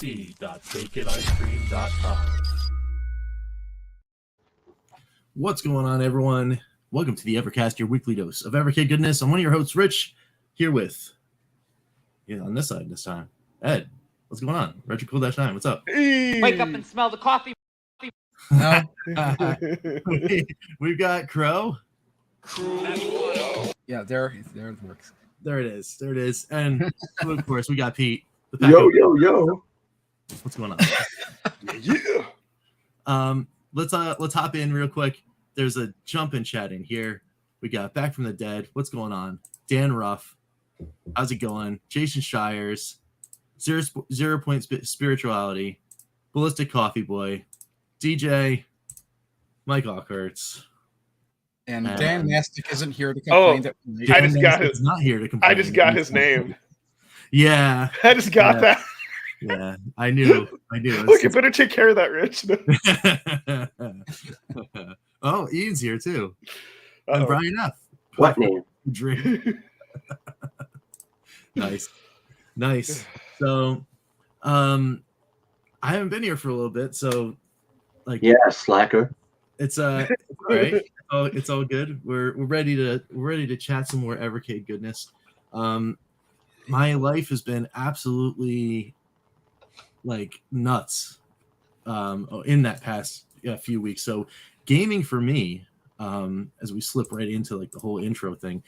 www.baconicecream.com. What's going on, everyone? Welcome to the Evercast, your weekly dose of Evercade goodness. I'm one of your hosts, Rich, here with, on this side this time, Ed. What's going on? Retro KillDashNine, what's up? Wake up and smell the coffee. No. We've got Crow. Yeah, there it works. There it is. And of course, we got Pete. Yo. What's going on? Yeah. Let's hop in real quick. There's a jump in chat in here. We got Back from the Dead. What's going on? Dan Ruff. How's it going? Jason Shires. Zero Point Spirituality. Ballistic Coffee Boy. DJ. Mike Ockhurts. And Dan Mastic isn't here to complain. I just got his. Not here to complain. I just got his name. Yeah. I just got that. Yeah, I knew. Look, you better take care of that, Rich. Oh, Ian's here too. And Brian F. What name? Drink. Nice. So, I haven't been here for a little bit, so slacker. It's all right. It's all good. We're ready to chat some more Evercade goodness. My life has been absolutely nuts in that past few weeks. So gaming for me, as we slip right into the whole intro thing,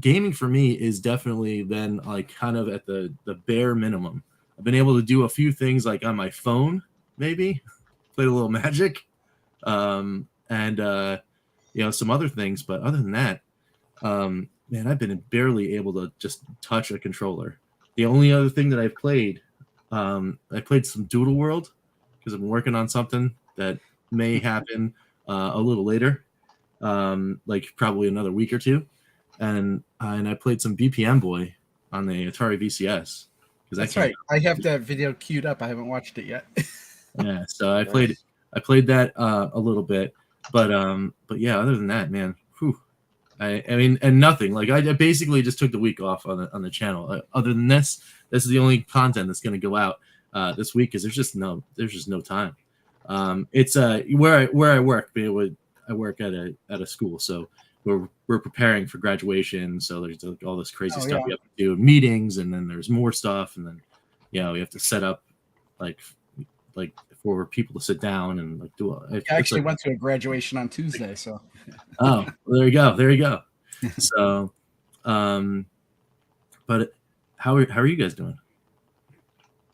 gaming for me is definitely been kind of at the bare minimum. I've been able to do a few things on my phone, maybe played a little Magic, and some other things, but other than that, man, I've been barely able to just touch a controller. The only other thing that I've played, I played some Doodle World because I've been working on something that may happen a little later, probably another week or two, and I played some BPM Boy on the Atari VCS. That's right. I have that video queued up. I haven't watched it yet. Yeah, so I played that a little bit, but yeah, other than that, man, I mean, and nothing. I basically just took the week off on the channel. Other than this is the only content that's going to go out this week because there's just no time. It's where I work. I work at a school, so we're preparing for graduation. So there's all this crazy stuff we have to do, meetings, and then there's more stuff, and then we have to set up for people to sit down and do it. I actually went to a graduation on Tuesday, so. Oh, well, there you go. So, but how are you guys doing?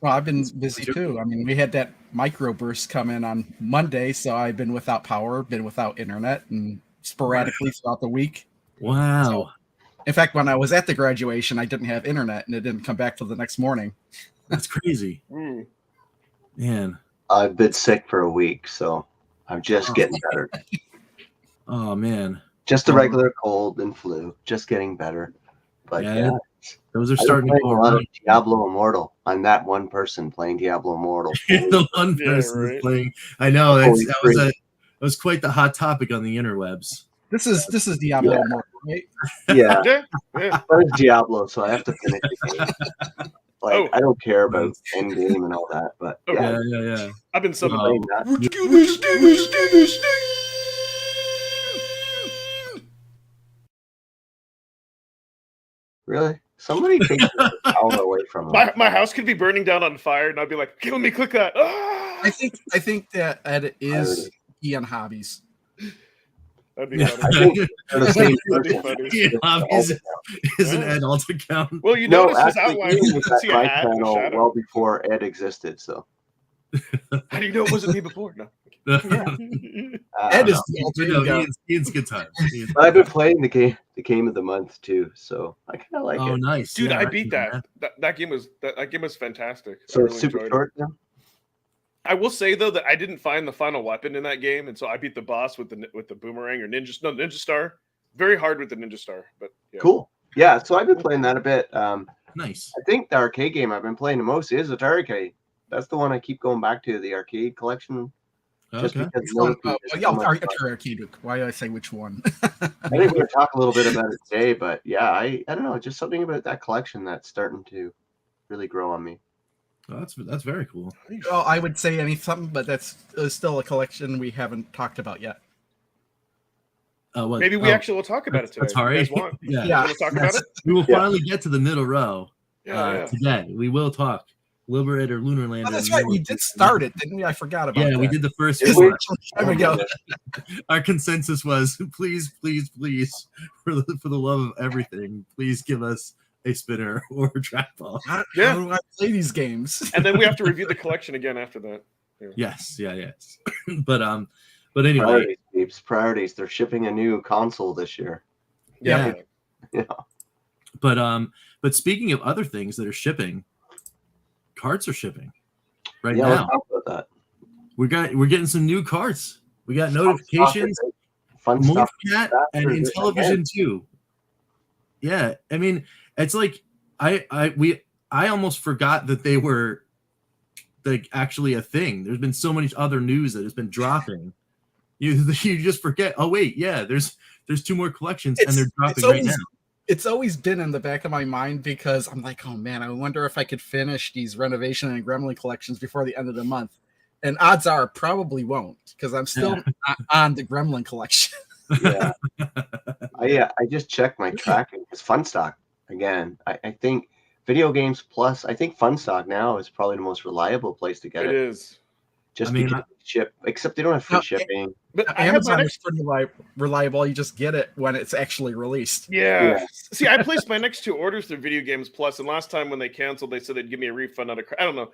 Well, I've been busy too. I mean, we had that microburst come in on Monday, so I've been without power, been without internet, and sporadically throughout the week. Wow. So, in fact, when I was at the graduation, I didn't have internet, and it didn't come back till the next morning. That's crazy. Man. I've been sick for a week, so I'm just getting better. Oh, man. Just a regular cold and flu, just getting better. But those are starting to go a lot of Diablo Immortal. I'm that one person playing Diablo Immortal. The one person is playing. I know that was quite the hot topic on the interwebs. This is Diablo Immortal, right? Yeah. But it's Diablo, so I have to finish the game. I don't care about end game and all that, but yeah. I've been playing that. Really? Somebody take the power away from me. My house could be burning down on fire, and I'd be like, "Okay, let me click that." Ah! I think that Ed is Ian Hobbies. That'd be funny. I think they're the same person. Is an Ed alt account? Well, you No, notice his actually, outline. Ian was You at see a my hat and a channel shadow. well before Ed existed, so. How do you know it wasn't me before? No. Ed is the alter ego. Ian's good time. But I've been playing the game of the month too, so I kind of like it. Oh, nice, Dude! yeah, I beat that. That game was fantastic. So I it's super enjoyed it. short now. I will say though that I didn't find the final weapon in that game, and so I beat the boss with the boomerang or ninja star. Very hard with the ninja star, but yeah. Cool. Yeah, so I've been playing that a bit. Nice. I think the arcade game I've been playing the most is Atari Arcade. That's the one I keep going back to, the arcade collection. Just Okay. because Atari Arcade. Why did I say which one? I think we're going to talk a little bit about it today, but yeah, I don't know, just something about that collection that's starting to really grow on me. Oh, that's very cool. Well, I would say something, but that's still a collection we haven't talked about yet. Maybe we actually will talk about it today. Atari? If you guys want? Yeah. You want to talk about it? We will finally get to the middle row Yeah. today. We will talk. Liberator, Lunar Lander. Oh, that's right. We did start it, didn't we? I forgot about that. Yeah, we did the first Did four. we? There we go. Our consensus was, please, for the love of everything, please give us a spinner or a trackball. How Yeah. do I play these games? And then we have to review the collection again after that. Yes. But anyway, Priorities. They're shipping a new console this year. yeah. Yeah. But speaking of other things that are shipping, carts are shipping right Yeah, let's now. talk about that. We're getting some new carts. We got notifications, Fun Morph stuff. Cat, and Intellivision too. Yeah, I mean, it's like I almost forgot that they were like actually a thing. There's been so many other news that has been dropping. You just forget. Oh wait, yeah, there's 2 more collections and they're dropping right now. It's always been in the back of my mind because I'm like, oh man, I wonder if I could finish these Renovation and Gremlin collections before the end of the month. And odds are probably won't because I'm still on the Gremlin collection. Yeah. I just checked my tracking. It's Funstock again. I think Video Games Plus, I think Funstock now is probably the most reliable place to get it. It is. Just because they ship, except they don't have free shipping. But Amazon is pretty reliable. You just get it when it's actually released. Yeah. See, I placed my next 2 orders through Video Games Plus, and last time when they canceled, they said they'd give me a refund on I don't know.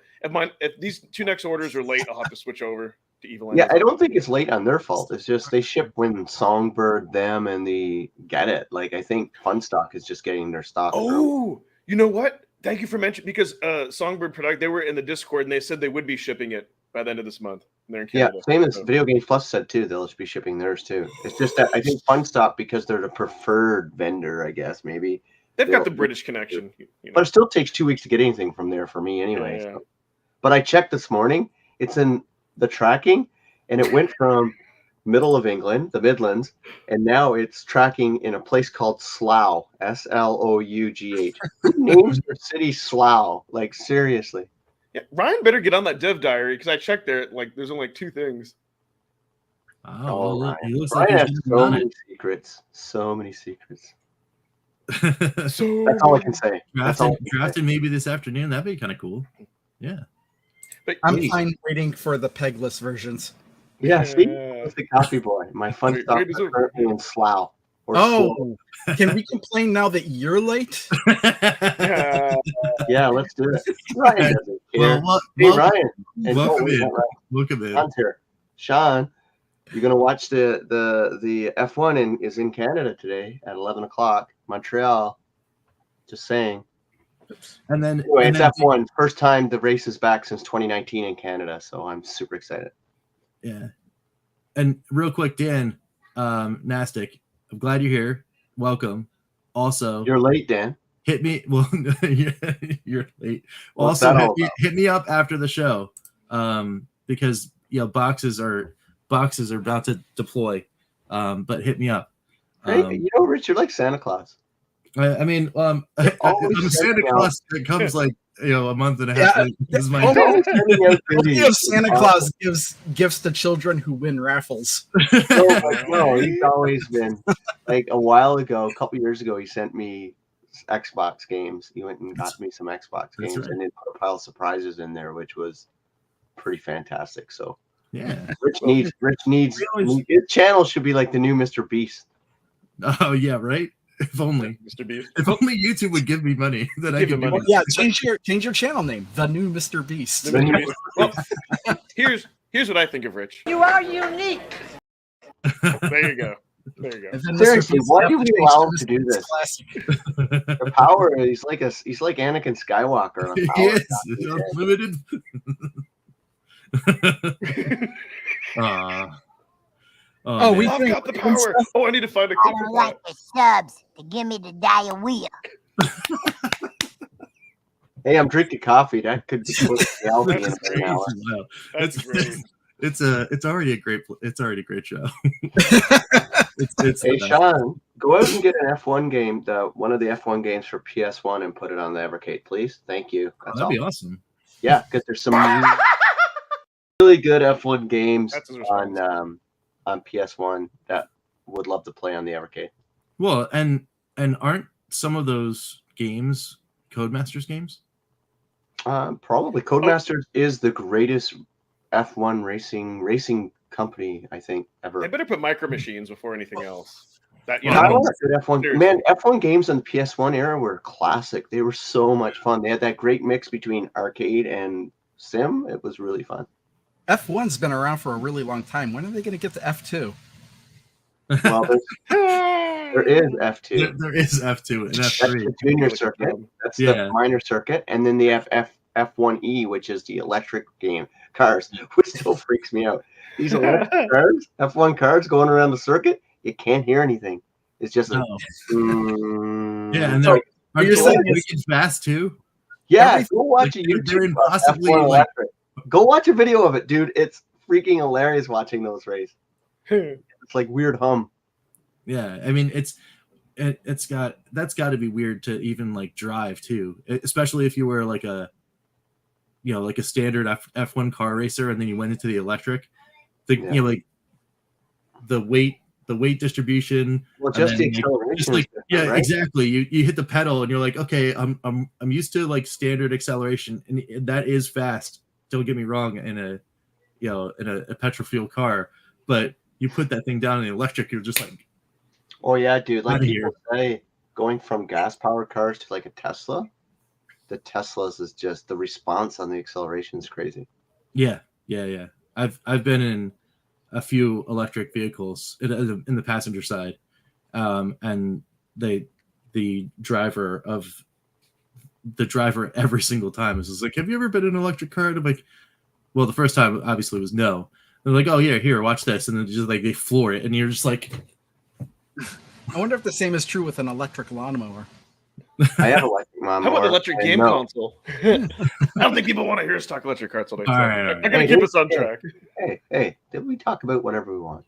If these 2 next orders are late, I'll have to switch over to Evil. Yeah, I don't think it's late on their fault. It's just they ship when Songbird, them, and the get it. Like I think Funstock is just getting their stock. Oh, you know what? Thank you for mentioning because Songbird Product, they were in the Discord and they said they would be shipping it by the end of this month. They're in Canada. Yeah, same as Video Games Plus said too. They'll just be shipping theirs too. It's just that I think Funstock, because they're the preferred vendor, I guess maybe they've got the British connection. You know. But it still takes 2 weeks to get anything from there for me anyway. Yeah. So. But I checked this morning. It's in the tracking, and it went from middle of England, the Midlands, and now it's tracking in a place called Slough, Slough. Who names their city Slough? Like seriously. Yeah, Ryan better get on that dev diary because I checked there. Like, there's only 2 things. Oh, well, Ryan. he looks Ryan like has he's so many secrets. So many secrets. So That's all I can say. Drafted maybe this afternoon. That'd be kind of cool. Yeah. But I'm fine waiting for the pegless versions. Yeah, see? That's the copy boy. My fun stuff is currently in Slough. Can we complain now that you're late? Yeah, let's do it. Ryan doesn't care. Ryan. Welcome in. Welcome in. Sean's here. Sean, you're going to watch the F1 is in Canada today at 11 o'clock. Montreal. Just saying. And then anyway, it's F1. First time the race is back since 2019 in Canada, so I'm super excited. Yeah. And real quick, Dan, Nastic, I'm glad you're here. Welcome. Also, you're late, Dan. Hit me. Well, you're late. Also, hit me up after the show, because boxes are about to deploy. But hit me up. Hey, Rich, you're like Santa Claus. I mean, I'm Santa Claus that comes like a month and a half. Yeah, this is my Santa Claus gives gifts to children who win raffles. No, he's always been like a while ago, a couple years ago, he sent me Xbox games. He went and got me some Xbox games and then put a pile of surprises in there, which was pretty fantastic. So yeah, Rich needs his channel should be like the new Mr. Beast. Oh yeah, right. If only Mr. Beast. If only YouTube would give me money, then I could money. Yeah, change your channel name, the new Mr. Beast. Well, here's what I think of Rich. You are unique. There you go. Seriously, why do we allow him to do this? The power, he's like Anakin Skywalker. He is unlimited. We've got the power. Oh, I need to find a clip. I don't like the subs to give me the diarrhea. Hey, I'm drinking coffee. That could be That's great. It's already a great show. Hey Sean, go out and get an F1 game, one of the F1 games for PS1, and put it on the Evercade, please. Thank you. That'd be awesome. Yeah, because there's some really good F1 games That's his response. on PS1 that would love to play on the Evercade. Well, and aren't some of those games Codemasters games? Probably Codemasters is the greatest F1 racing company I think ever. They better put Micro Machines before anything else. That I love good F1. seriously. Man, F1 games on the PS1 era were classic. They were so much fun. They had that great mix between arcade and sim. It was really fun. F1's been around for a really long time. When are they going to get to F2? Well, there is F2. There is F2 and That's F3. the junior circuit. That's the minor circuit, and then the F1E, which is the electric game cars, which still freaks me out. These electric cars, F1 cars going around the circuit, you can't hear anything. It's just like, yeah, and they're wicked fast too. Yeah, go watch a they're YouTube impossibly F1 electric. Go watch a video of it, dude. It's freaking hilarious watching those race. It's like weird hum. Yeah, I mean that's got to be weird to even like drive too, especially if you were like a standard F1 car racer and then you went into the electric. Like the weight distribution. Well, just the acceleration. Right? Exactly. You hit the pedal and you're like, okay, I'm used to like standard acceleration, and that is fast. Don't get me wrong, in a petrol fuel car, but you put that thing down in the electric, you're just like, oh yeah, dude. Like people say, going from gas powered cars to like a Tesla, the Teslas is just the response on the acceleration is crazy. Yeah. I've been in a few electric vehicles in the passenger side, and the driver every single time is just like, have you ever been in an electric car? And I'm like, well, the first time obviously was no. They're like, oh yeah, here, watch this, and then just like they floor it, and you're just like, I wonder if the same is true with an electric lawnmower. I have electric lawnmower. How about electric game console? I don't think people want to hear us talk electric cars all day. All I'm going to keep us on track. Hey, did we talk about whatever we want?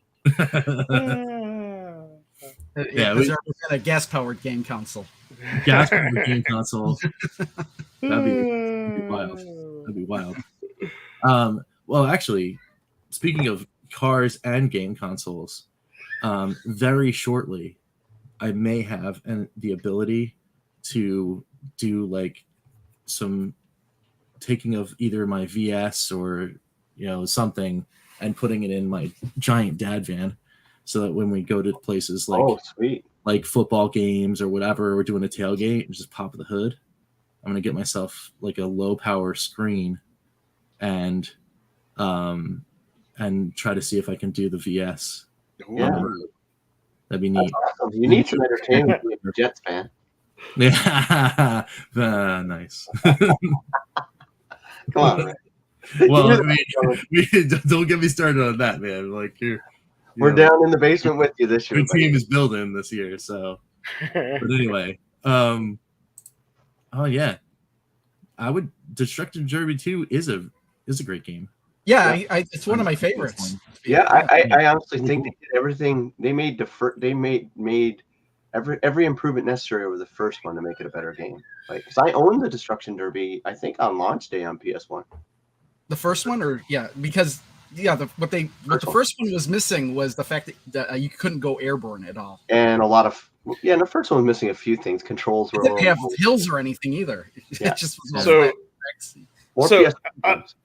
Yeah, Has there been a gas-powered game console? Gas-powered game console. That'd be wild. That'd be wild. Well, actually, speaking of cars and game consoles, very shortly, I may have the ability to do like some taking of either my VS or something and putting it in my giant dad van, so that when we go to places like football games or whatever, we're doing a tailgate and just pop the hood. I'm gonna get myself like a low power screen and try to see if I can do the VS. Yeah. That'd be neat. Awesome. You need some entertainment if you're a Jets fan. Yeah, nice. Come on, man. Well, I mean, don't get me started on that, man. Like we're down in the basement with you this year. Your team is building this year, so. But anyway, oh yeah, Destructive Derby 2 is a great game. Yeah, it's one of my favorites. Yeah, I honestly think they did everything. They made every improvement necessary over the first one to make it a better game. Like, because I owned the Destruction Derby, I think on launch day on PS1. The first one, because the first one was missing was the fact that you couldn't go airborne at all, and a lot of the first one was missing a few things. Controls were. It didn't have hills or anything either. Yeah. It just was So,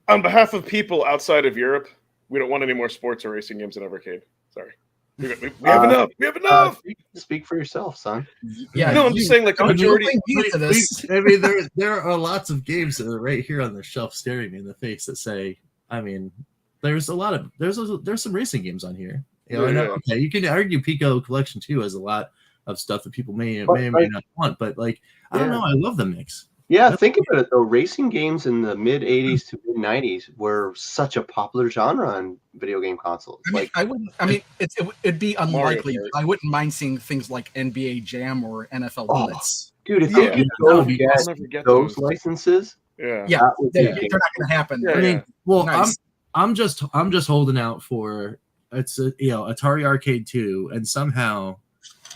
on behalf of people outside of Europe, we don't want any more sports or racing games in Evercade. Sorry. We have enough. We have enough. Speak for yourself, son. Yeah, no, I'm just saying, like, the majority. I mean, there are lots of games that are right here on the shelf staring me in the face that say, I mean, there's some racing games on here. Okay, you can argue Pico Collection 2 has a lot of stuff that people may or may not want, but like, I don't know, I love the mix. Yeah, think about it though. Racing games in the mid '80s to mid '90s were such a popular genre on video game consoles. It'd be unlikely. I wouldn't mind seeing things like NBA Jam or NFL Blitz. Dude, if you could get those licenses, they're not going to happen. I mean, well, nice. I'm just holding out for Atari Arcade 2, and somehow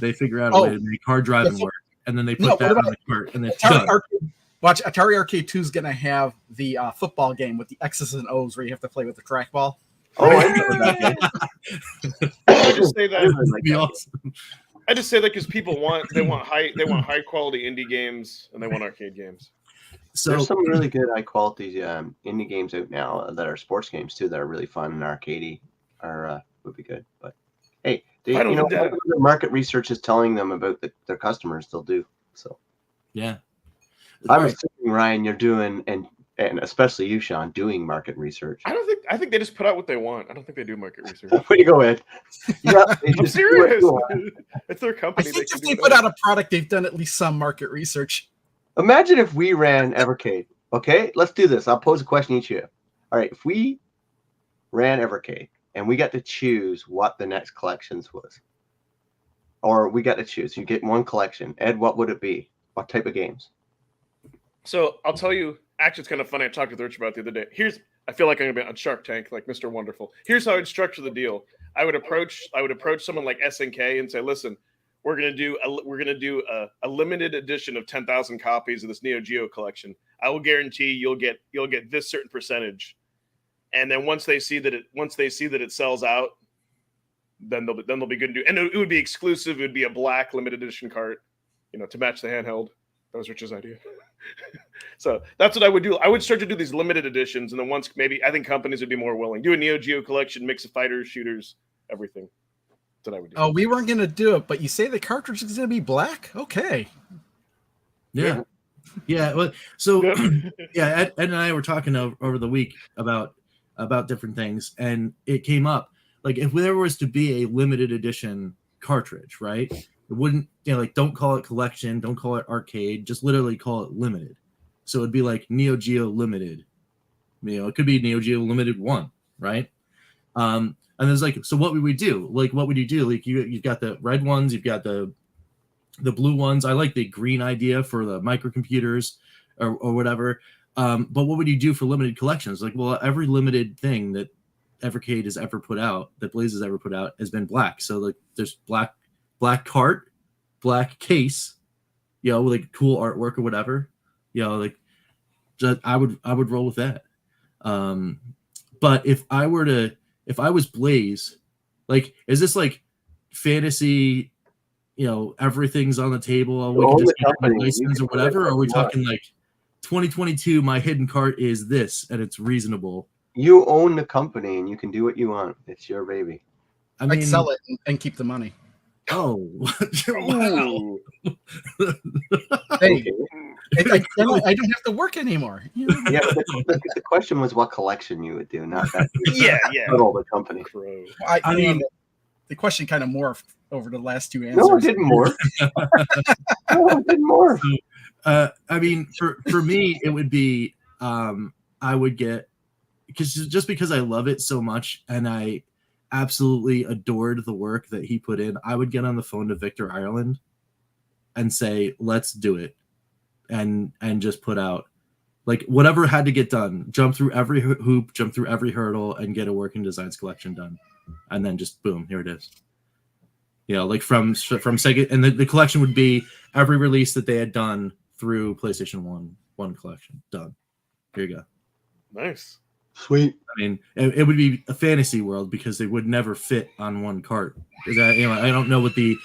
they figure out a way to make hard driving work, and then they put that on the cart, and then Watch, Atari Arcade 2 is going to have the football game with the X's and O's where you have to play with the trackball. Oh, I remember that game. I just say that. That'd be awesome. I just say that because people want high quality indie games and they want arcade games. So There's some really good high quality indie games out now that are sports games too that are really fun and arcadey would be good. But hey, whatever the market research is telling them about their customers, they'll do. So yeah, I'm assuming, Ryan, you're doing and especially you, Sean, doing market research. I think they just put out what they want. I don't think they do market research. Where you go, Ed? Yeah, I'm serious. It's their I company. think if they put out a product, they've done at least some market research. Imagine if we ran Evercade. Okay, let's do this. I'll pose a question each of you. All right, if we ran Evercade and we got to choose what the next collections was, or we got to choose, you get one collection. Ed, what would it be? What type of games? So I'll tell you. Actually, it's kind of funny. I talked with Rich about it the other day. I feel like I'm gonna be on Shark Tank, like Mr. Wonderful. Here's how I'd structure the deal. I would approach someone like SNK and say, "Listen, we're gonna do a limited edition of 10,000 copies of this Neo Geo collection. I will guarantee you'll get this certain percentage, and then once they see that it sells out, then they'll be good to do. And it would be exclusive. It would be a black limited edition cart, to match the handheld. That was Rich's idea." So that's what I would do. I would start to do these limited editions, and then once maybe I think companies would be more willing. Do a Neo Geo collection, mix of fighters, shooters, everything. That's what I would do. Oh, we weren't going to do it, but you say the cartridge is going to be black? Okay. Yeah. Well, so yeah, Ed and I were talking over the week about different things, and it came up like if there was to be a limited edition cartridge, right? It wouldn't, don't call it collection, don't call it arcade, just literally call it limited. So it'd be like Neo Geo Limited. It could be Neo Geo Limited 1, right? And there's so what would we do? Like, what would you do? Like, you've got the red ones, you've got the blue ones. I like the green idea for the microcomputers or whatever. But what would you do for limited collections? Like, well, every limited thing that Evercade has ever put out, that Blaze has ever put out, has been black. So like, there's black cart, black case, with cool artwork or whatever. I would roll with that. But if I was Blaze, like, is this like fantasy? Everything's on the table. We can just get a license or whatever. Or are we talking like 2022? My hidden cart is this, and it's reasonable. You own the company, and you can do what you want. It's your baby. I mean, sell it and keep the money. Oh, wow. Hey, I don't have to work anymore. Yeah, but the question was what collection you would do, not that. yeah. All the company. I mean, the question kind of morphed over the last two answers. No, it didn't morph. No, it didn't morph. I mean, for me, it would be I would get because I love it so much and I absolutely adored the work that he put in. I would get on the phone to Victor Ireland and say, let's do it. And just put out like whatever had to get done, jump through every hoop, jump through every hurdle and get a working designs collection done. And then just boom, here it is. Like from Sega, and the collection would be every release that they had done through PlayStation 1 collection done. Here you go. Nice. Sweet. I mean, it would be a fantasy world because they would never fit on one cart. I don't know what the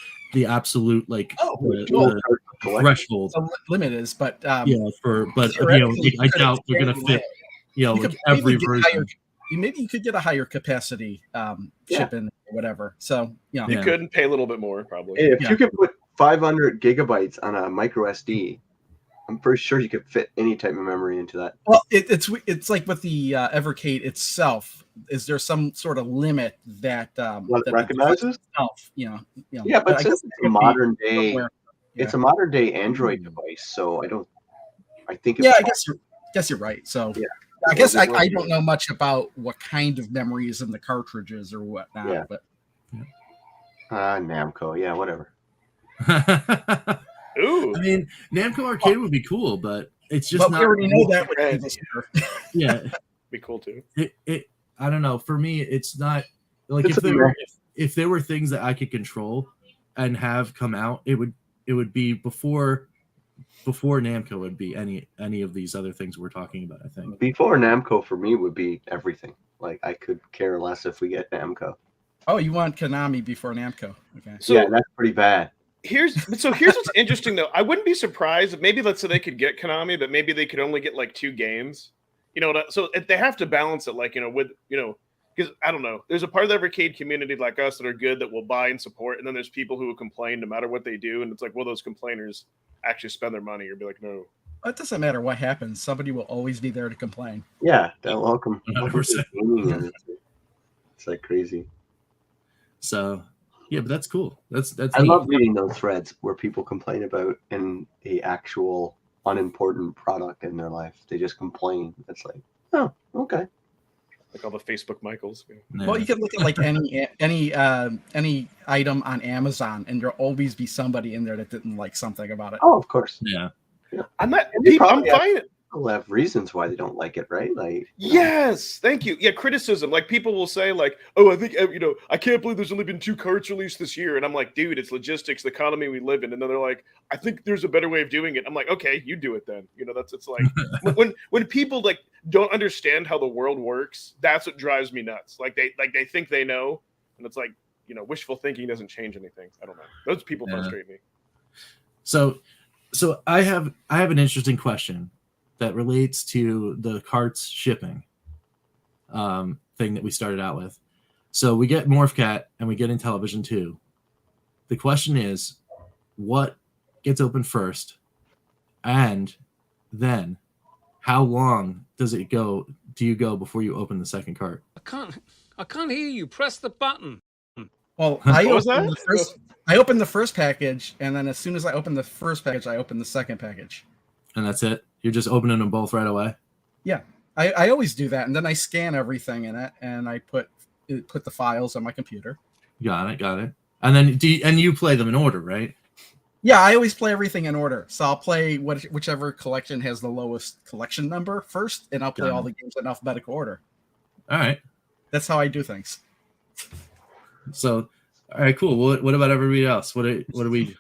absolute the threshold limit is, but I doubt they're gonna fit. Every version. Maybe you could get a higher capacity chip in or whatever. So you could pay a little bit more probably. Hey, if you could put 500 gigabytes on a micro SD, I'm pretty sure you could fit any type of memory into that. Well, it's like with the Evercade itself. Is there some sort of limit that that recognizes? Yeah, but since it's a modern day, it's a modern day Android device, so I think. I guess you're right. So I guess I don't know much about what kind of memory is in the cartridges or whatnot. Yeah. But Namco, yeah, whatever. Ooh. I mean, Namco Arcade would be cool, but it's just but not. We already know that would be this year. Yeah, be cool too. I don't know. For me, it's not like if there were things that I could control and have come out, it would be before before Namco would be any of these other things we're talking about. I think Before Namco for me would be everything. Like I could care less if we get Namco. Oh, you want Konami before Namco? Okay. So Yeah, that's pretty bad. here's what's interesting though. I wouldn't be surprised if maybe let's say they could get Konami, but maybe they could only get like 2 games. You know, so if they have to balance it, like with because I don't know. There's a part of the Evercade community like us that are good that will buy and support, and then there's people who will complain no matter what they do, and it's like, will those complainers actually spend their money or be like, no? It doesn't matter what happens. Somebody will always be there to complain. Yeah, they'll welcome. 100%. It's like crazy. so. Yeah, but that's cool. That's. I neat. love reading those threads where people complain about the actual unimportant product in their life. They just complain. It's like, oh, okay. Like all the Facebook Michaels. Yeah. Well, you can look at like any item on Amazon, and there'll always be somebody in there that didn't like something about it. Oh, of course. Yeah. I'm not. And they I'm probably have- fine. People have reasons why they don't like it, right? Like, Yes, thank you. Yeah, criticism. Like people will say, like, "Oh, I think I can't believe there's only been 2 carts released this year," and I'm like, "Dude, it's logistics, the economy we live in." And then they're like, "I think there's a better way of doing it." I'm like, "Okay, you do it then." It's like when people like don't understand how the world works, that's what drives me nuts. Like they think they know, and it's like wishful thinking doesn't change anything. I don't know. Those people frustrate me. So I have an interesting question that relates to the carts shipping thing that we started out with. So we get Morphcat and we get Intellivision 2. The question is, what gets opened first? And then how long do you go before you open the second cart? I can't hear you. Press the button. Well, What was that? I opened the first package, and then as soon as I opened the first package, I opened the second package. And that's it? You're just opening them both right away? Yeah, I always do that, and then I scan everything in it, and I put the files on my computer. Got it. And then you play them in order, right? Yeah, I always play everything in order. So I'll play whichever collection has the lowest collection number first, and I'll play all the games in alphabetical order. All right. That's how I do things. So, all right, cool. What about everybody else? What do we?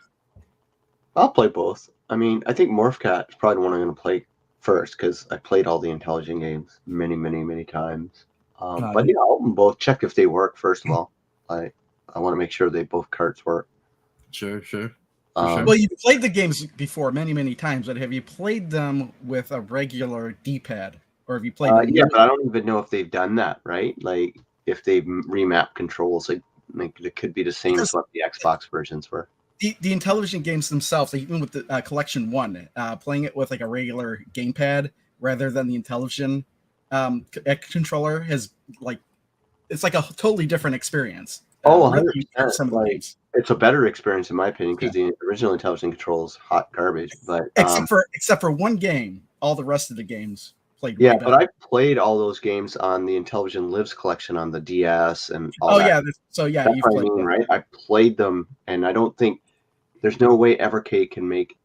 I'll play both. I mean, I think Morphcat is probably the one I'm going to play first because I played all the Intelligent games many, many, many times. But yeah, I'll open both. Check if they work first of all. I want to make sure they both carts work. Sure. Well, you've played the games before many, many times, but have you played them with a regular D-pad, or have you played? Yeah, but I don't even know if they've done that, right? Like if they've remapped controls, like it could be the same as what the Xbox versions were. The Intellivision games themselves, like even with the Collection 1, playing it with like a regular gamepad rather than the Intellivision controller it's like a totally different experience. Oh, 100%. Some of the Like, games. it's a better experience in my opinion because the original Intellivision control is hot garbage. But except for one game, all the rest of the games played. yeah, way but better. I played all those games on the Intellivision Lives collection on the DS and all Oh that. yeah, so yeah, That's you've what I played mean, them. right? I played them, and I don't think there's no way Evercade can make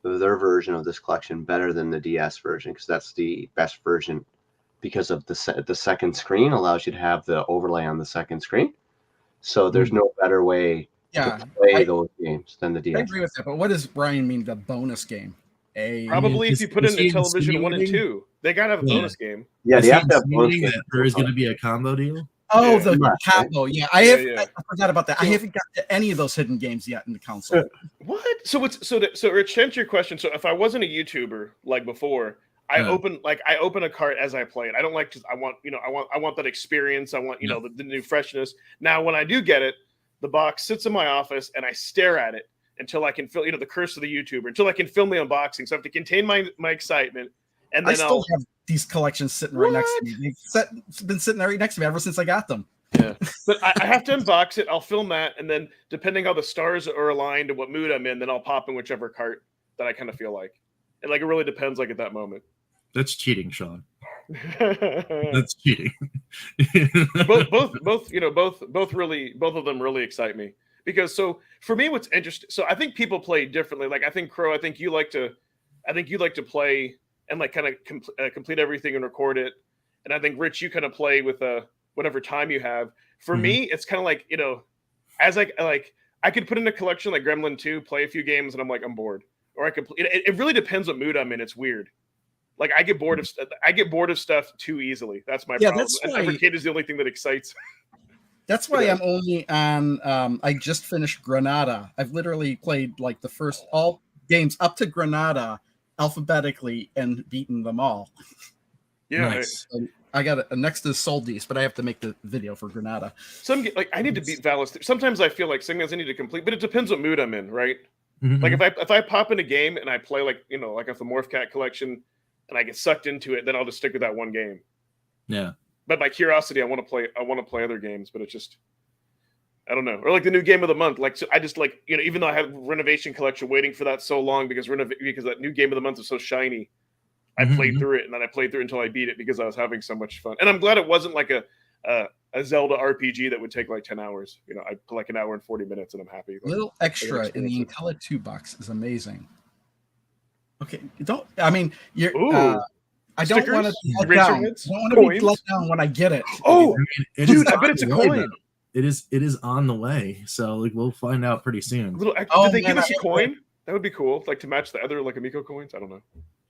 their version of this collection better than the DS version because that's the best version because of the second screen allows you to have the overlay on the second screen. So there's no better way to play those games than the DS. I agree with that, but what does Brian mean, the bonus game? Probably if you put in the Is he Intellivision 1 and insinuating- 2, they gotta have a bonus game. Yeah, Is they he have to have bonus insinuating games. that there is going to be a combo deal? Oh, Yeah, the right. combo. Yeah, I forgot about that. I haven't got to any of those hidden games yet in the console. What? So Rich, to answer your question, so if I wasn't a YouTuber like before, I open a cart as I play it. I don't like just I want that experience. I want the new freshness. Now when I do get it, the box sits in my office and I stare at it until I can feel the curse of the YouTuber until I can film the unboxing. So I have to contain my excitement. And then I still have these collections sitting right next to me. They've been sitting right next to me ever since I got them. Yeah, but I have to unbox it. I'll film that, and then depending how the stars are aligned and what mood I'm in, then I'll pop in whichever cart that I kind of feel like. And it really depends at that moment. That's cheating, Sean. That's cheating. both of them really excite me because for me what's interesting, so I think people play differently. Like I think Crow, I think you like to play and kind of complete everything and record it, and I think Rich, you kind of play with whatever time you have. For me, it's kind of like as I could put in a collection like Gremlin 2, play a few games, and I'm bored. or I could. It really depends what mood I'm in. It's weird. Like I get bored of stuff too easily. That's my problem. That's why, Evercade is the only thing that excites. That's why I'm only on. I just finished Granada. I've literally played like the first all games up to Granada alphabetically and beaten them all. Yeah, nice. I got a next is Soldies, but I have to make the video for Granada. I need to beat Valis. Sometimes I feel like sometimes I need to complete, but it depends what mood I'm in, right? Mm-hmm. Like if I pop in a game and I play like if the Morph Cat collection and I get sucked into it, then I'll just stick with that one game. Yeah. But by curiosity, I want to play other games, but it's just I don't know. Or like the new game of the month. Like so I just like even though I had Renovation Collection waiting for that so long because that new game of the month is so shiny. I played through it, and then I played through it until I beat it because I was having so much fun. And I'm glad it wasn't like a Zelda RPG that would take like 10 hours. I play like an hour and 40 minutes, and I'm happy. A little extra in the Intelli 2 box is amazing. Okay, I don't want to be let down when I get it. Oh, dude, I bet it's a coin. It is on the way, so like we'll find out pretty soon. Did they give us a coin? That would be cool, like to match the other like Amico coins. I don't know.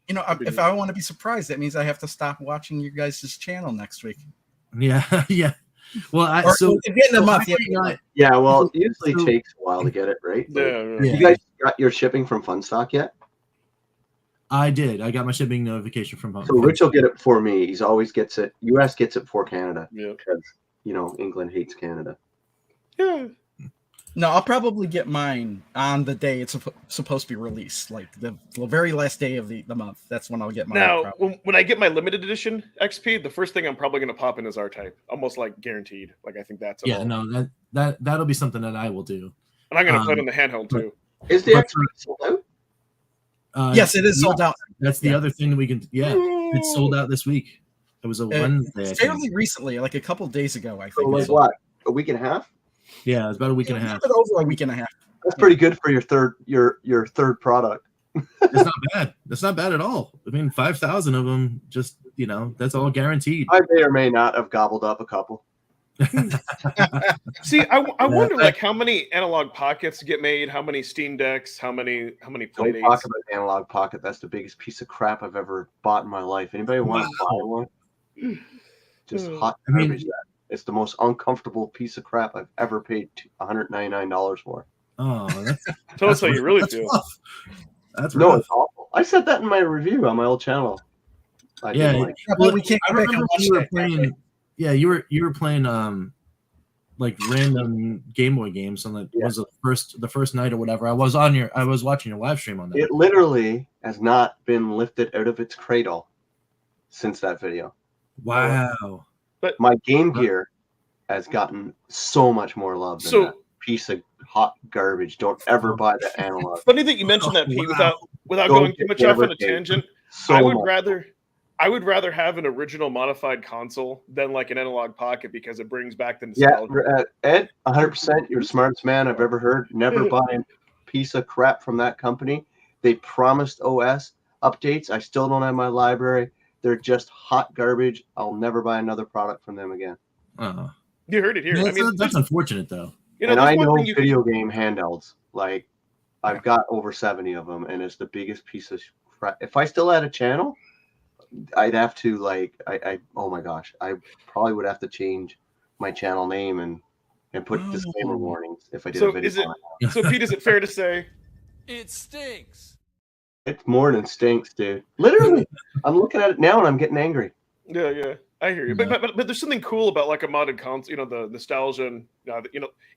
If I want to be surprised, that means I have to stop watching your guys' channel next week. Yeah, yeah. Well, yeah. Well, it usually takes a while to get it right. Yeah. You guys got your shipping from Funstock yet? I did. I got my shipping notification from home. So Rich will get it for me. He's always gets it. US gets it for Canada. Yeah. Because England hates Canada. Yeah. No, I'll probably get mine on the day it's supposed to be released, like the very last day of the month. That's when I'll get mine. Now, when I get my limited edition XP, the first thing I'm probably going to pop in is R-Type, almost like guaranteed. Like I think that's that'll be something that I will do. And I'm going to play it on the handheld too. Is the XP sold out? Yes, it is sold out. That's the other thing that we can. Yeah, it's sold out this week. It was a Wednesday. Fairly recently, like a couple days ago, I think. So like what? A week and a half? Yeah, it was about a week and a half. Over a week and a half. That's pretty good for your third product. It's not bad. That's not bad at all. I mean, 5,000 of them, just that's all guaranteed. I may or may not have gobbled up a couple. See, I wonder like how many analog pockets get made, how many Steam Decks, how many Play Don't talk about analog pocket. That's the biggest piece of crap I've ever bought in my life. Anybody want to buy one? Just hot garbage. It's the most uncomfortable piece of crap I've ever paid $199 for. Oh, tell us how you really feel. Rough. That's no, rough. it's awful. I said that in my review on my old channel. We can't. I remember you were playing. Yeah, you were playing like random Game Boy games on was the first night or whatever. I was watching your live stream on that. It literally has not been lifted out of its cradle since that video. Wow. But my Game Gear has gotten so much more love than that piece of hot garbage. Don't ever buy that analog. Funny that you mentioned that, Pete, without going too much off on a tangent. I would rather have an original modified console than like an analog pocket because it brings back the nostalgia. Yeah, Ed, 100%. You're the smartest man I've ever heard. Never buy a piece of crap from that company. They promised OS updates. I still don't have my library. They're just hot garbage. I'll never buy another product from them again. You heard it here. Yeah, that's unfortunate, though. And I know video game handhelds. Like, I've got over 70 of them, and it's the biggest piece of crap. If I still had a channel, I'd have to, oh my gosh, I probably would have to change my channel name and put disclaimer warnings if I did a video. So, Pete, is it fair to say it stinks? It's more than stinks, dude. Literally, I'm looking at it now and I'm getting angry. Yeah, I hear you. But there's something cool about like a modded console. The nostalgia and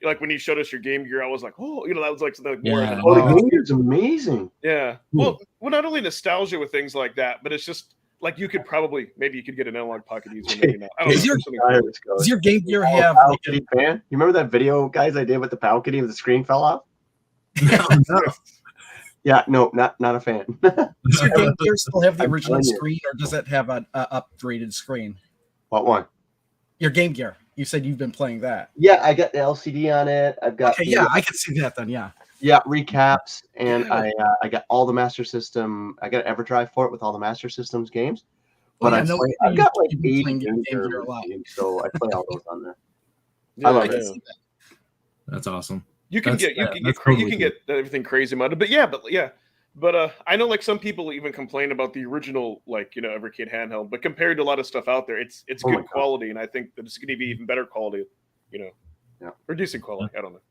like when you showed us your Game Gear, I was like, oh, that was like something more. Yeah. Oh, the Game Gear's amazing. Yeah. Well, not only nostalgia with things like that, but it's just like you could maybe you could get an analog pocket easier. Maybe not. I don't know. Does your Game Gear have? Fan? You remember that video, guys, I did with the Palkity and the screen fell off? No. Yeah, no, not a fan. Does your Game Gear still have the original screen, or does it have an upgraded screen? What one? Your Game Gear. You said you've been playing that. Yeah, I got the LCD on it. I've got. Okay, I can see that then. Yeah. Yeah, recaps, and I got all the Master System. I got EverDrive for it with all the Master Systems games. But I've got like 80 games, so I play all those on there. Yeah, I love it. That's awesome. You can get everything crazy modded, but yeah, But I know like some people even complain about the original Evercade handheld, but compared to a lot of stuff out there, it's good quality, and I think that it's going to be even better quality, or decent quality. I don't know.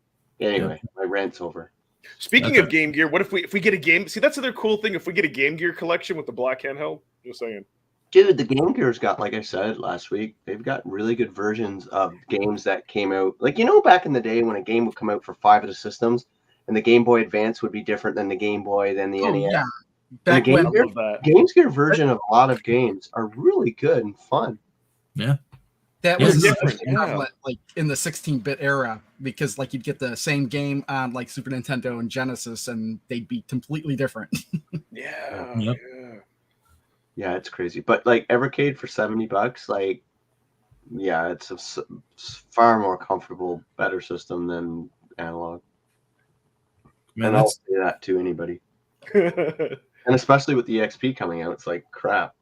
Anyway, my rant's over. Speaking of Game Gear, what if we get a game? See, that's another cool thing. If we get a Game Gear collection with the black handheld, just saying. Dude, the Game Gear's got, like I said last week, they've got really good versions of games that came out. Like, back in the day when a game would come out for 5 of the systems, and the Game Boy Advance would be different than the Game Boy, than the NES. Yeah. The Game Gear version of a lot of games are really good and fun. Yeah. That was different, like in the 16-bit era, because like you'd get the same game on like Super Nintendo and Genesis, and they'd be completely different. Yep. Yeah, it's crazy. But like Evercade for $70, like, yeah, it's a far more comfortable, better system than analog. Man, and I'll say that to anybody. And especially with the XP coming out, it's like crap.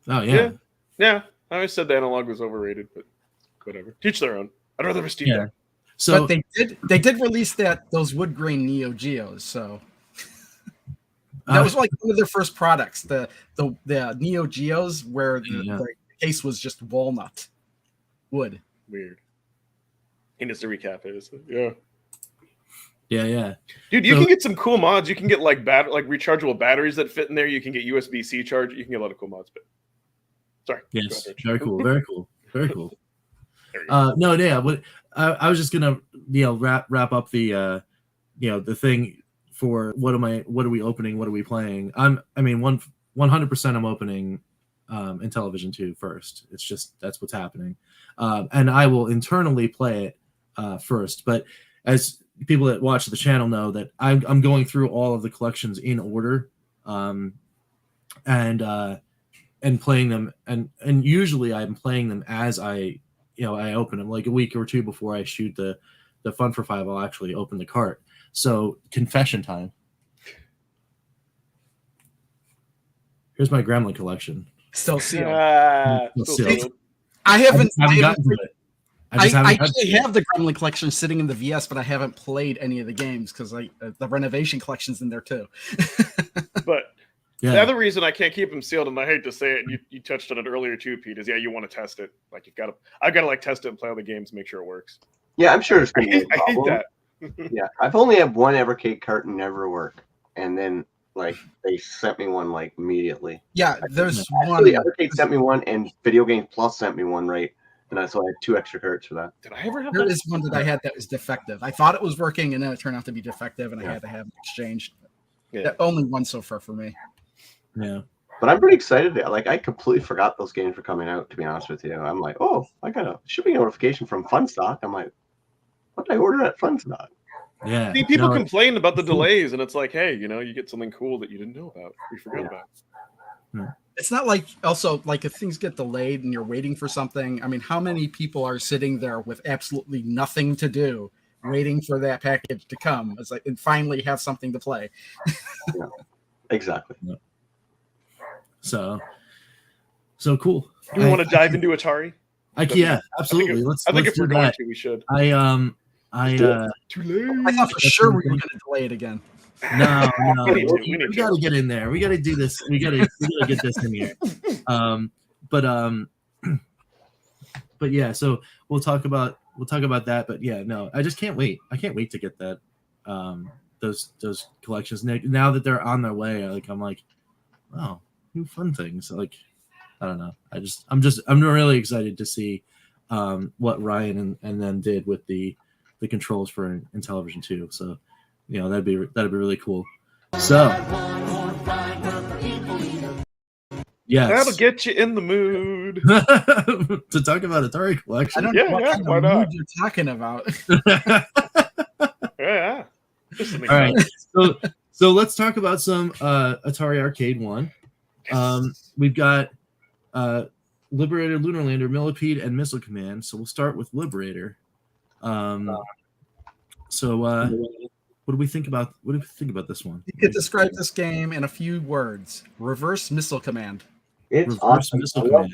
Oh yeah. Yeah. I always said the analog was overrated, but whatever. Teach their own. I'd rather have a Steam Deck. So but they did release those wood grain Neo Geos, so that was like one of their first products. The Neo Geos where the case was just walnut wood. Weird. He needs to recap it. Yeah. Yeah. Dude, you can get some cool mods. You can get like rechargeable batteries that fit in there. You can get USB-C charge. You can get a lot of cool mods. But sorry. Yes. Very cool. Very cool. Very cool. No, yeah. What I was just gonna wrap up the the thing for what are we opening? What are we playing? 100% I'm opening Intellivision 2 first. It's just that's what's happening, and I will internally play it first. But as people that watch the channel know that I'm going through all of the collections in order, and playing them, and usually I'm playing them as I open them, like a week or two before I shoot the Fun for 5. I'll actually open the cart. So confession time. Here's my Gremlin collection. Still sealed. I haven't gotten to it. I actually have the Gremlin collection sitting in the VS, but I haven't played any of the games because the renovation collection's in there too. But the other reason I can't keep them sealed, and I hate to say it, and you touched on it earlier too, Pete, is you want to test it. Like I've got to like test it and play all the games, make sure it works. Yeah, I'm sure it's going to be a problem. I hate that. Yeah, I've only had one Evercade cart never work, and then like they sent me one like immediately. Yeah, there's one. Evercade sent me one, and Video Game Plus sent me one, right? And so I had 2 extra carts for that. Did I ever have There is one that I had that was defective. I thought it was working, and then it turned out to be defective, and I had to have it exchanged. Yeah. Only one so far for me. Yeah. But I'm pretty excited. Like, I completely forgot those games were coming out, to be honest with you. I'm like, oh, I got a shipping notification from Funstock. I'm like, what did I order at Funstock? Yeah. See, people complain about the delays, and it's like, hey, you get something cool that you didn't know about. We forgot about. Yeah. It's not like also like if things get delayed and you're waiting for something. I mean, how many people are sitting there with absolutely nothing to do, waiting for that package to come? It's like and finally have something to play. Yeah, exactly. Yeah. So cool. Do we want to dive into Atari? Yeah, absolutely. I think if we're going to, we should. Too late. I thought for sure we were going to delay it again. No. we got to get in there. We got to do this. We got to get this in here. But yeah. So we'll talk about that. But yeah, no, I just can't wait. I can't wait to get that. Those collections now that they're on their way. I'm like, wow, new fun things. Like, I don't know. I'm really excited to see what Ryan and them did with the controls for Intellivision 2. So. That'd be really cool. So, yes, that'll get you in the mood to talk about Atari collection. I don't know what kind of mood you're talking about. Yeah. All right. So let's talk about some Atari Arcade 1. We've got Liberator, Lunar Lander, Millipede, and Missile Command. So we'll start with Liberator. What do we think about this one? You could describe this game in a few words. Reverse Missile Command. It's Reverse awesome. Missile Command.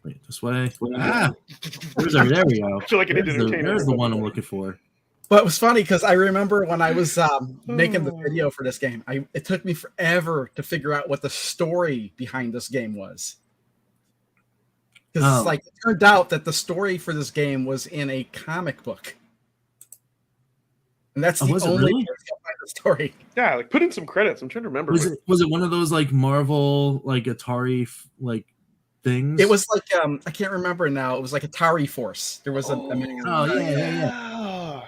Wait, this way. There we go. I feel like I need to entertain There's the one I'm looking for. But it was funny because I remember when I was making the video for this game, it took me forever to figure out what the story behind this game was. Because it turned out that the story for this game was in a comic book. And that's the only place I find the story. Yeah, like put in some credits. I'm trying to remember. Was it one of those like Marvel, like Atari, like things? It was like I can't remember now. It was like Atari Force. There was yeah.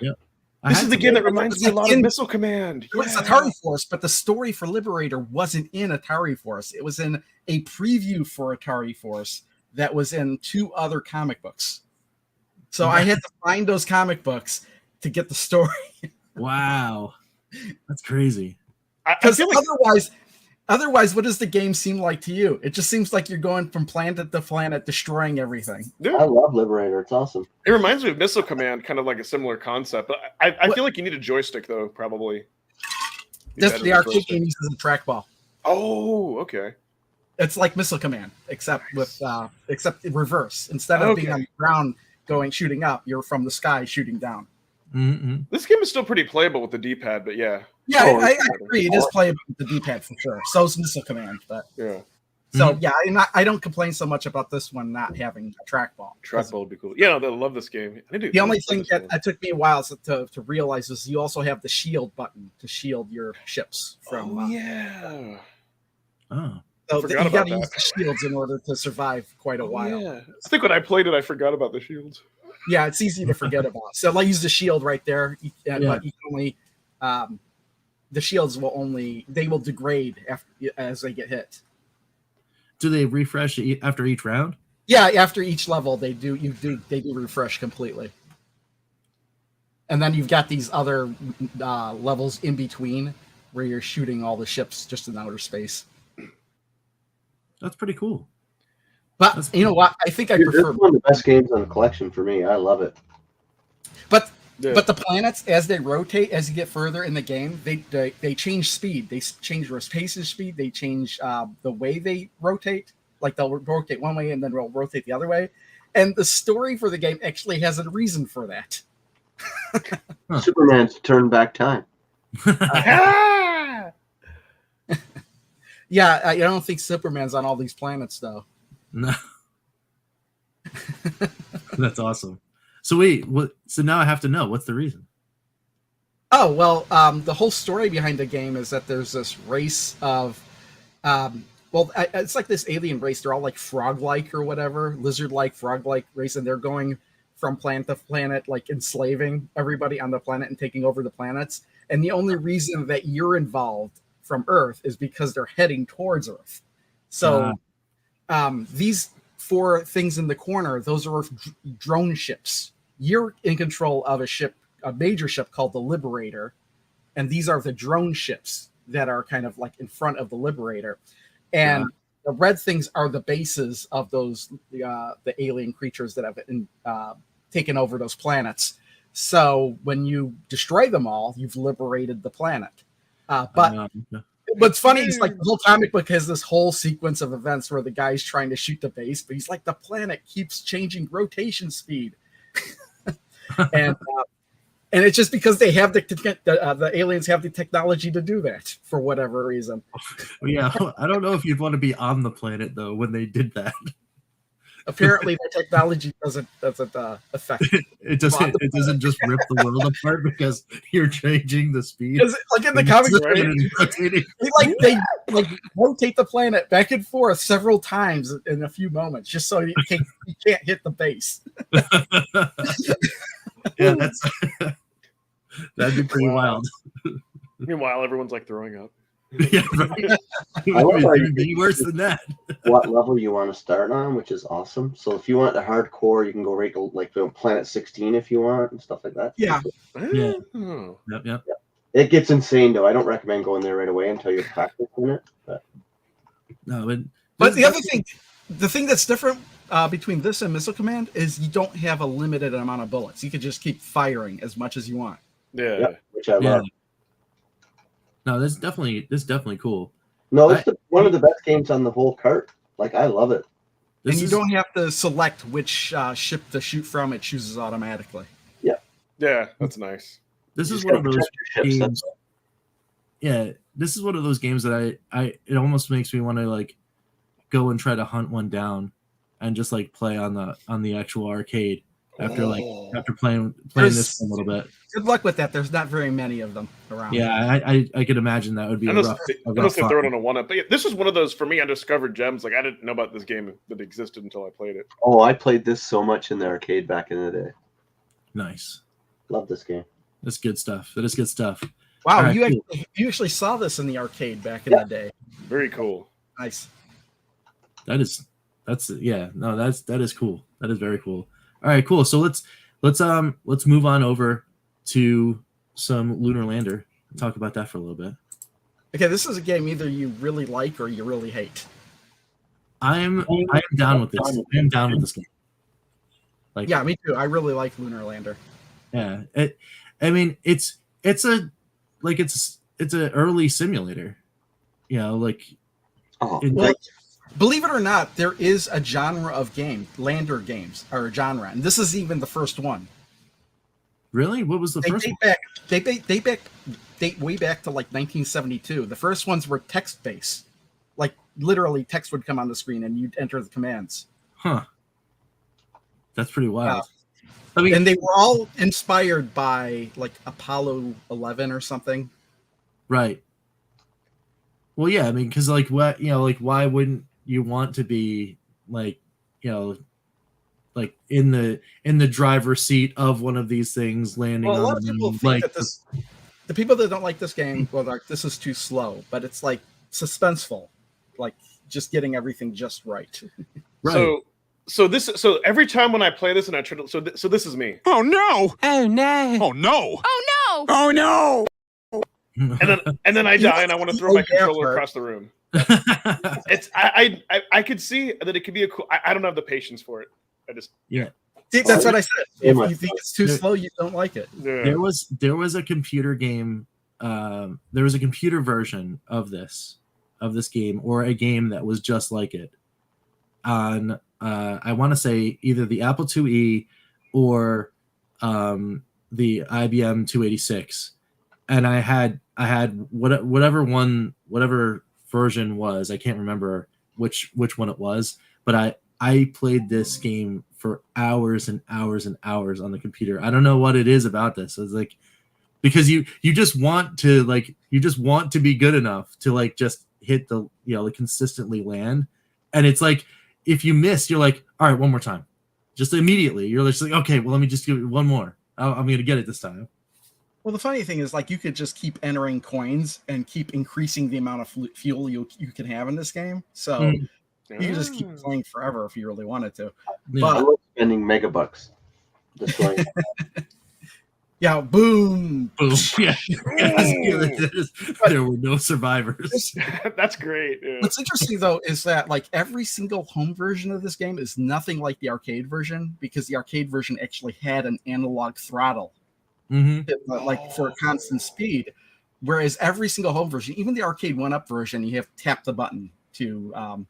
This is the game that reminds me a lot of Missile Command. It was Atari Force, but the story for Liberator wasn't in Atari Force. It was in a preview for Atari Force that was in 2 other comic books. So I had to find those comic books to get the story. Wow, that's crazy. Because otherwise, what does the game seem like to you? It just seems like you're going from planet to planet, destroying everything. Yeah. I love Liberator. It's awesome. It reminds me of Missile Command, kind of like a similar concept. But I feel like you need a joystick, though, probably. The arcade game uses a trackball. Oh, okay. It's like Missile Command, except reverse. Instead of being on the ground shooting up, you're from the sky shooting down. Mm-hmm. This game is still pretty playable with the D-pad, but yeah. Yeah, I agree. It is playable with the D-pad for sure. So is Missile Command, but yeah. So I don't complain so much about this one not having a trackball. Trackball would be cool. Yeah, I love this game. The only thing that it took me a while to realize is you also have the shield button to shield your ships from. So you got to use the shields in order to survive quite a while. Yeah. I think when I played it, I forgot about the shields. Yeah, it's easy to forget about. So I use the shield right there, but you can only the shields will degrade as they get hit. Do they refresh after each round? Yeah, after each level they do refresh completely. And then you've got these other levels in between where you're shooting all the ships just in outer space. That's pretty cool. But you know what? I think I prefer. It's one of the best games on the collection for me. I love it. But the planets, as they rotate, as you get further in the game, they change speed. They change rotation speed. They change the way they rotate. Like they'll rotate one way and then they'll rotate the other way. And the story for the game actually has a reason for that. Superman's turn back time. Yeah, I don't think Superman's on all these planets though. No. That's awesome. So wait, so now I have to know, what's the reason? Oh, well, the whole story behind the game is that there's this race of it's like this alien race. They're all like frog-like or whatever, lizard-like, frog-like race, and they're going from planet to planet, like enslaving everybody on the planet and taking over the planets. And the only reason that you're involved from Earth is because they're heading towards Earth. So these 4 things in the corner, those are drone ships. You're in control of a major ship called the Liberator, and these are the drone ships that are kind of like in front of the Liberator. And the red things are the bases of those the alien creatures that have taken over those planets. So when you destroy them all, you've liberated the planet. But what's funny is like the whole comic book has this whole sequence of events where the guy's trying to shoot the base, but he's like, the planet keeps changing rotation speed. and it's just because they have the aliens have the technology to do that for whatever reason. Yeah, I don't know if you'd want to be on the planet though when they did that. Apparently, the technology doesn't affect it. Doesn't just rip the world apart because you're changing the speed. Like in the comics, they rotate the planet back and forth several times in a few moments, just so you can't hit the base. Yeah, that'd be pretty wild. Meanwhile, everyone's like throwing up. Yeah, right. It would be worse than that. What level you want to start on, which is awesome. So if you want the hardcore, you can go right to like Planet 16 if you want and stuff like that. Yeah. Yep. It gets insane though. I don't recommend going there right away until you're practicing it. But the thing that's different between this and Missile Command is you don't have a limited amount of bullets. You can just keep firing as much as you want. Yeah, which I love. No, this is definitely cool. No, it's one of the best games on the whole cart. Like, I love it. And you don't have to select which ship to shoot from. It chooses automatically. Yeah. Yeah, that's nice. this You is just one of gotta those protect your ships, games. Yeah, this is one of those games that it almost makes me want to like go and try to hunt one down and just like play on the actual arcade after playing this for a little bit. Good luck with that. There's not very many of them around. Yeah, I could imagine that would be a rough Unless they throw it find. on a one-up. But yeah, this was one of those, for me, undiscovered gems. Like, I didn't know about this game that existed until I played it. Oh, I played this so much in the arcade back in the day. Nice. Love this game. That's good stuff. That is good stuff. Wow, All right, you cool. actually saw this in the arcade back in the day. Very cool. Nice. That is cool. That is very cool. All right, cool. So let's move on over to some Lunar Lander and talk about that for a little bit. Okay, this is a game either you really like or you really hate. I am down with this. I am down with this game. Like, Yeah, me too. I really like Lunar Lander. yeah. It's an early simulator. You know, like Oh, Well, believe it or not, there is a genre of game, Lander games, or a genre, and this is even the first one. really? What was the They first date one? date way back to like 1972. The first ones were text-based. Like literally text would come on the screen and you'd enter the commands. Huh. That's pretty wild. And they were all inspired by like Apollo 11 or something. Right. Well, yeah, I mean, because like what, you know, like why wouldn't you want to be like, you know, like in the driver's seat of one of these things landing Well, a on lot of the people moon? think Like, that the people that don't like this game, well, like this is too slow, but it's like suspenseful, like just getting everything just right. right. So every time when I play this and I try to, so this is me. Oh no! Oh no! Oh no! Oh no! Oh no! And then I die and I want to throw my controller across the room. It's I could see that it could be a cool. I don't have the patience for it. I just yeah. See, that's what I said. If you think it's too slow, you don't like it. yeah. There was a computer game. There was a computer version of this game, or a game that was just like it on I want to say either the Apple IIe or the IBM 286, and I had whatever version was. I can't remember which one it was, but I played this game for hours and hours and hours on the computer. I don't know what it is about this. It's like, because you just want to be good enough to like just hit the, you know, like consistently land. And it's like, if you miss, you're like, all right, one more time. Just immediately. You're just like, okay, well, let me just give it one more. I'm going to get it this time. Well, the funny thing is, like, you could just keep entering coins and keep increasing the amount of fuel you can have in this game. So you can just keep playing forever if you really wanted to. Yeah. I But love spending megabucks. Just like yeah, boom. Boom. Yeah. There were no survivors. That's great. Yeah. What's interesting though is that like every single home version of this game is nothing like the arcade version, because the arcade version actually had an analog throttle, like for constant speed, whereas every single home version, even the arcade 1-up version, you have to tap the button to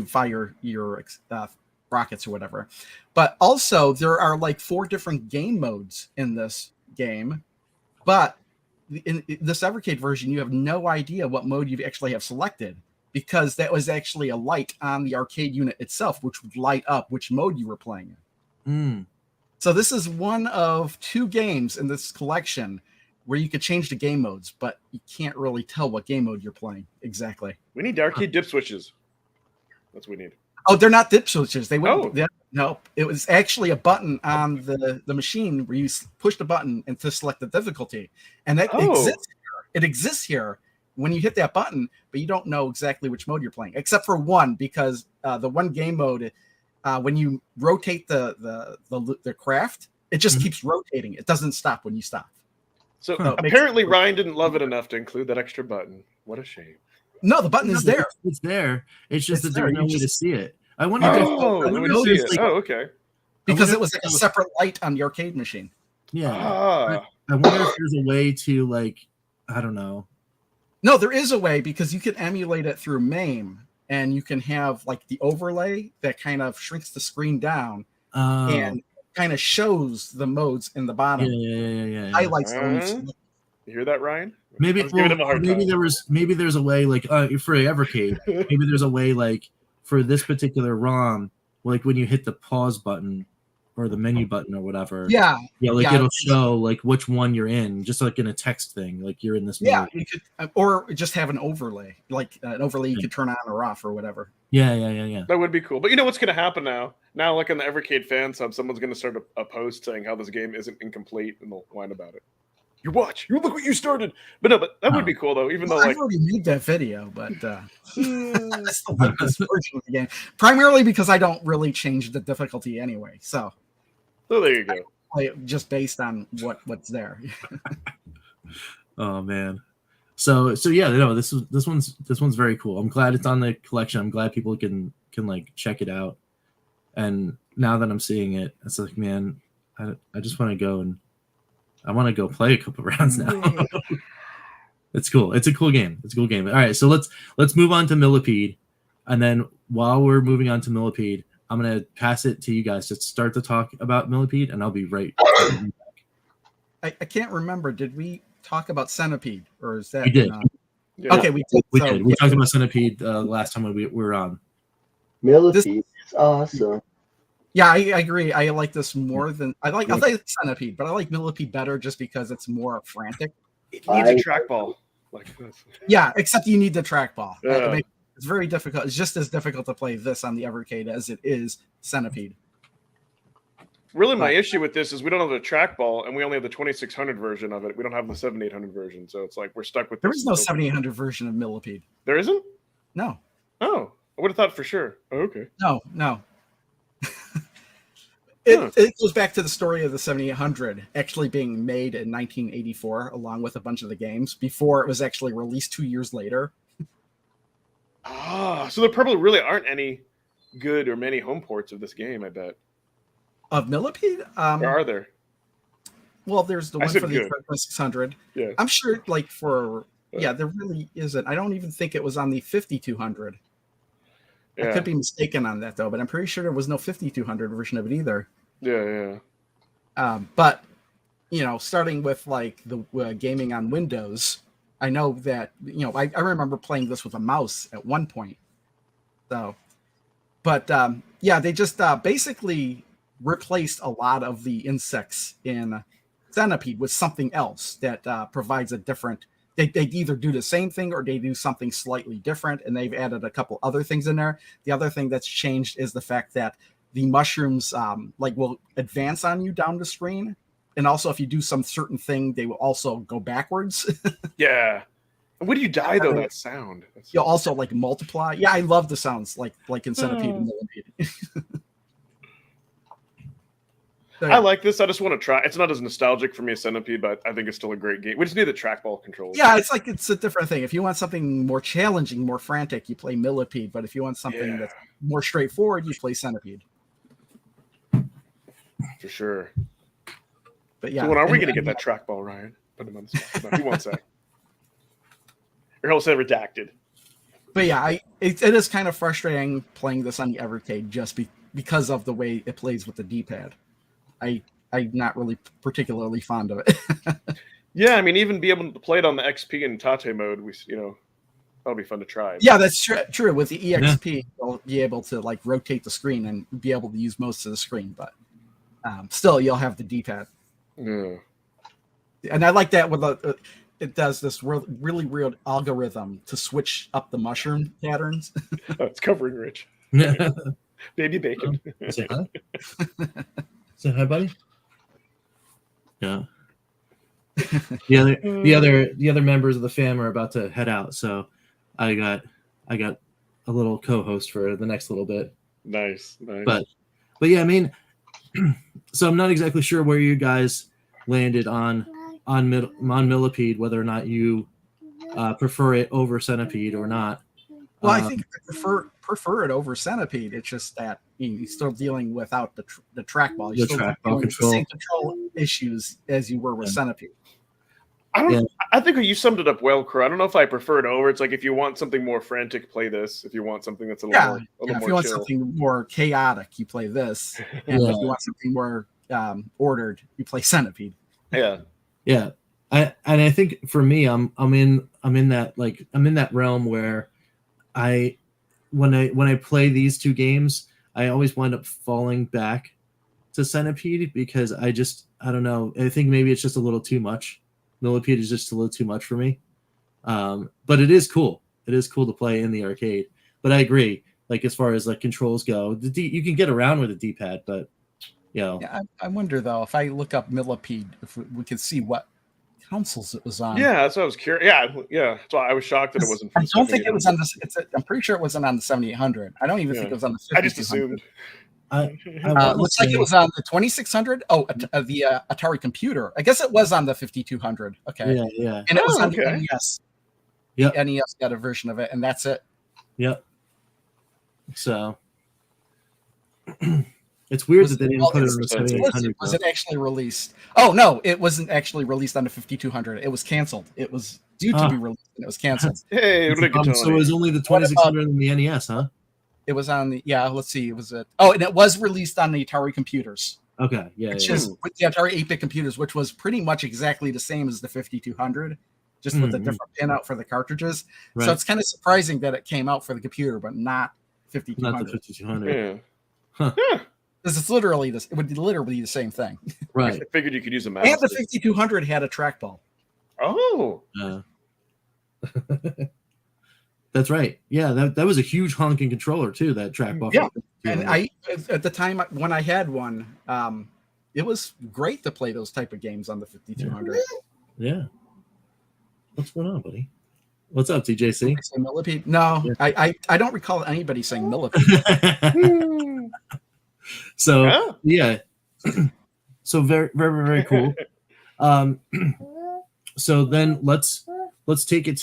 fire your rockets or whatever. But also there are like 4 different game modes in this game, but in this Evercade version you have no idea what mode you actually have selected, because that was actually a light on the arcade unit itself which would light up which mode you were playing in. So this is one of 2 games in this collection where you could change the game modes, but you can't really tell what game mode you're playing exactly. We need arcade dip switches. That's what we need. Oh, they're not dip switches. They wouldn't. Oh. No, it was actually a button on the machine where you push the button and to select the difficulty, and that exists here. It exists here when you hit that button, but you don't know exactly which mode you're playing, except for one, because the one game mode, when you rotate the craft, it just keeps rotating. It doesn't stop when you stop. So apparently Ryan didn't love it enough to include that extra button. What a shame. No, the button is there. It's there. It's just that there's there. no way to see it. I wonder if because it was like a separate light on the arcade machine. Yeah. I wonder if there's a way to, like, I don't know. No, there is a way, because you can emulate it through MAME, and you can have like the overlay that kind of shrinks the screen down and kind of shows the modes in the bottom. Yeah. Highlights them. You hear that, Ryan? Maybe I was giving him a hard time. maybe there's a way like for Evercade, maybe there's a way like for this particular ROM, like when you hit the pause button or the menu button or whatever. Yeah, it'll show like which one you're in, just like in a text thing, like you're in this mode. Yeah, you could, or just have an overlay, like an overlay you could turn on or off or whatever. Yeah. That would be cool. But you know what's going to happen now? Now, like on the Evercade fan sub, someone's going to start a post saying how this game isn't incomplete, and they'll whine about it. You watch. You look what you started. But no, but that would be cool though. Even though I've already made that video, but I still like this version of the game primarily because I don't really change the difficulty anyway. So there you go. I play it just based on what's there. Oh man. So yeah, no, this one's very cool. I'm glad it's on the collection. I'm glad people can like check it out. And now that I'm seeing it, it's like, man, I just want to go and I want to go play a couple rounds now. It's cool. It's a cool game. All right, so let's move on to Millipede, and then while we're moving on to Millipede, I'm gonna pass it to you guys to start the talk about Millipede, and I'll be right back. I can't remember. Did we talk about Centipede, or is that? We did. Okay, we did. We did. We talked about Centipede last time we were on. Millipede is awesome. Yeah, I agree. I like this more than I like Centipede, but I like Millipede better just because it's more frantic. It needs a trackball like this. Yeah, except you need the trackball. Yeah. It's very difficult. It's just as difficult to play this on the Evercade as it is Centipede. Really, my issue with this is we don't have the trackball, and we only have the 2600 version of it. We don't have the 7800 version, so it's like we're stuck with. There is no 7800 version of Millipede. There isn't? No. Oh, I would have thought for sure. Oh, okay. No. It goes back to the story of the 7800 actually being made in 1984 along with a bunch of the games before it was actually released 2 years later. So there probably really aren't any good or many home ports of this game, I bet. Of Millipede? Or are there? Well, there's the one for the 600. Yeah. I'm sure there really isn't. I don't even think it was on the 5200. Yeah. I could be mistaken on that though, but I'm pretty sure there was no 5200 version of it either. Yeah. But starting with like the gaming on Windows, I know that I remember playing this with a mouse at one point. So, but they just basically replaced a lot of the insects in Centipede with something else that provides a different. They either do the same thing or they do something slightly different, and they've added a couple other things in there. The other thing that's changed is the fact that the mushrooms will advance on you down the screen, and also if you do some certain thing, they will also go backwards. Yeah. And when do you die though? That sound. You'll also like multiply. Yeah, I love the sounds like in Centipede and Millipede. I like this. I just want to try. It's not as nostalgic for me as Centipede, but I think it's still a great game. We just need the trackball controls. Yeah, it's a different thing. If you want something more challenging, more frantic, you play Millipede. But if you want something that's more straightforward, you play Centipede. For sure. But yeah. So when are we going to get that trackball, Ryan? Put him on the spot. No, he wants that. Your whole set redacted. But yeah, it is kind of frustrating playing this on the Evercade just because of the way it plays with the D-pad. I'm not really particularly fond of it. Yeah, I mean, even be able to play it on the XP and Tate mode, that'll be fun to try. Yeah, that's true. With the EXP, you'll be able to like rotate the screen and be able to use most of the screen, but still, you'll have the D-pad. Yeah. And I like that with it does this really weird algorithm to switch up the mushroom patterns. Oh, it's covering Rich. Baby bacon. Say hi. Say hi, buddy. Yeah. The other members of the fam are about to head out, so I got a little co-host for the next little bit. Nice. But yeah, I mean, so I'm not exactly sure where you guys landed on Millipede, whether or not you prefer it over Centipede or not. Well, I think I prefer it over Centipede. It's just that you're still dealing without the trackball. You're still dealing with the same control issues as you were with Centipede. I think you summed it up well, Crow. I don't know if I prefer it over. It's like if you want something more frantic, play this. If you want something that's a little more if you want something more chaotic, you play this. And if you want something more ordered, you play Centipede. Yeah. Yeah. I think for me, I'm in that realm where when I play these two games, I always wind up falling back to Centipede because I don't know. I think maybe it's just a little too much. Millipede is just a little too much for me. But it is cool. It is cool to play in the arcade. But I agree. Like as far as like controls go, you can get around with a D-pad, but Yeah, I wonder though if I look up Millipede, if we could see what consoles it was on. Yeah, that's what I was curious. Yeah. So I was shocked that it wasn't. I don't think it was on this. I'm pretty sure it wasn't on the 7800. I don't even think it was on the 5200. I just assumed. Looks like it was on the 2600. Oh, the Atari computer. I guess it was on the 5200. Okay. Yeah. And it was on the NES. Yeah. The NES got a version of it, and that's it. Yep. So it's weird that they didn't put it on the 7800. Was it actually released? Oh no, it wasn't actually released on the 5200. It was canceled. It was due to be released, and it was canceled. Hey, so it was only the 2600 and the NES, huh? It was on the let's see. It was and it was released on the Atari computers. Okay, yeah. Which is with the Atari 8-bit computers, which was pretty much exactly the same as the 5200, just with a different pinout for the cartridges. Right. So it's kind of surprising that it came out for the computer, but not 5200. Not the 5200. Yeah. Huh. Because it's literally this. It would literally be the same thing. Right. I figured you could use a mouse. And the 5200 had a trackball. Oh. That's right. Yeah, that was a huge honking controller too. That trackball. Yeah, and I at the time when I had one, it was great to play those type of games on the 5200. Yeah. What's going on, buddy? What's up, DJC? Millipede? No, yeah. I don't recall anybody saying Millipede. So yeah. So very, very, very cool. So then let's take it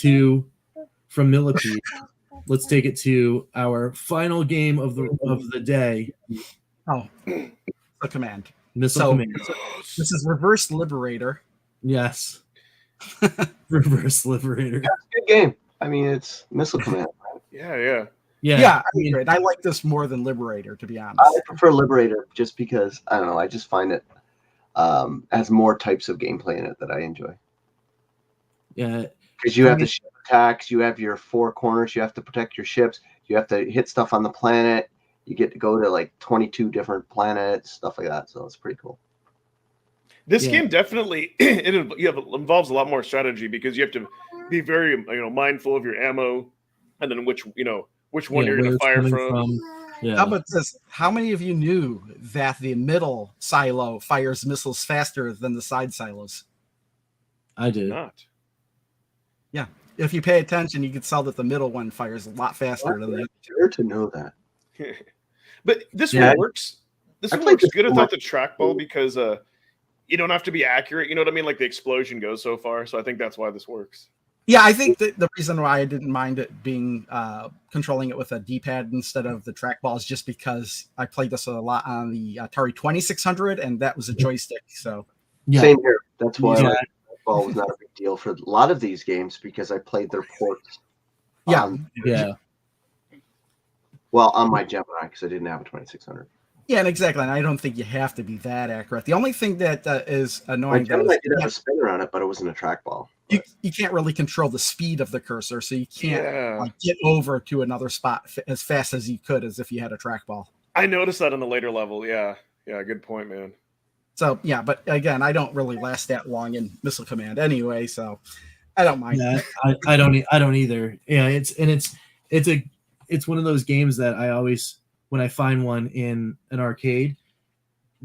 from Millipede. Let's take it to our final game of the day. Oh, the command. Missile Command. This is Reverse Liberator. Yes. Reverse Liberator. Yeah, it's a good game. I mean, it's Missile Command. Yeah. I like this more than Liberator, to be honest. I prefer Liberator just because I don't know. I just find it has more types of gameplay in it that I enjoy. Yeah, because you have the ship attacks, you have your four corners, you have to protect your ships, you have to hit stuff on the planet. You get to go to like 22 different planets, stuff like that. So it's pretty cool. This game definitely it involves a lot more strategy because you have to be very mindful of your ammo and then which one you're going to fire from. Yeah. How about this? How many of you knew that the middle silo fires missiles faster than the side silos? I did not. Yeah, if you pay attention, you can tell that the middle one fires a lot faster than the other. Sure to know that. But this one works. This one works good without the trackball because you don't have to be accurate. You know what I mean? Like the explosion goes so far. So I think that's why this works. Yeah, I think that the reason why I didn't mind it being controlling it with a D-pad instead of the trackball is just because I played this a lot on the Atari 2600, and that was a joystick. So same here. That's why the trackball was not a big deal for a lot of these games because I played their ports. Well, on my Gemini because I didn't have a 2600. Yeah, and exactly. And I don't think you have to be that accurate. The only thing that is annoying I did have a spinner on it, but it wasn't a trackball. You can't really control the speed of the cursor, so you can't get over to another spot as fast as you could as if you had a trackball. I noticed that on the later level. Yeah, good point, man. So yeah, but again, I don't really last that long in Missile Command anyway, so I don't mind. Yeah, I don't either. Yeah, it's one of those games that I always, when I find one in an arcade,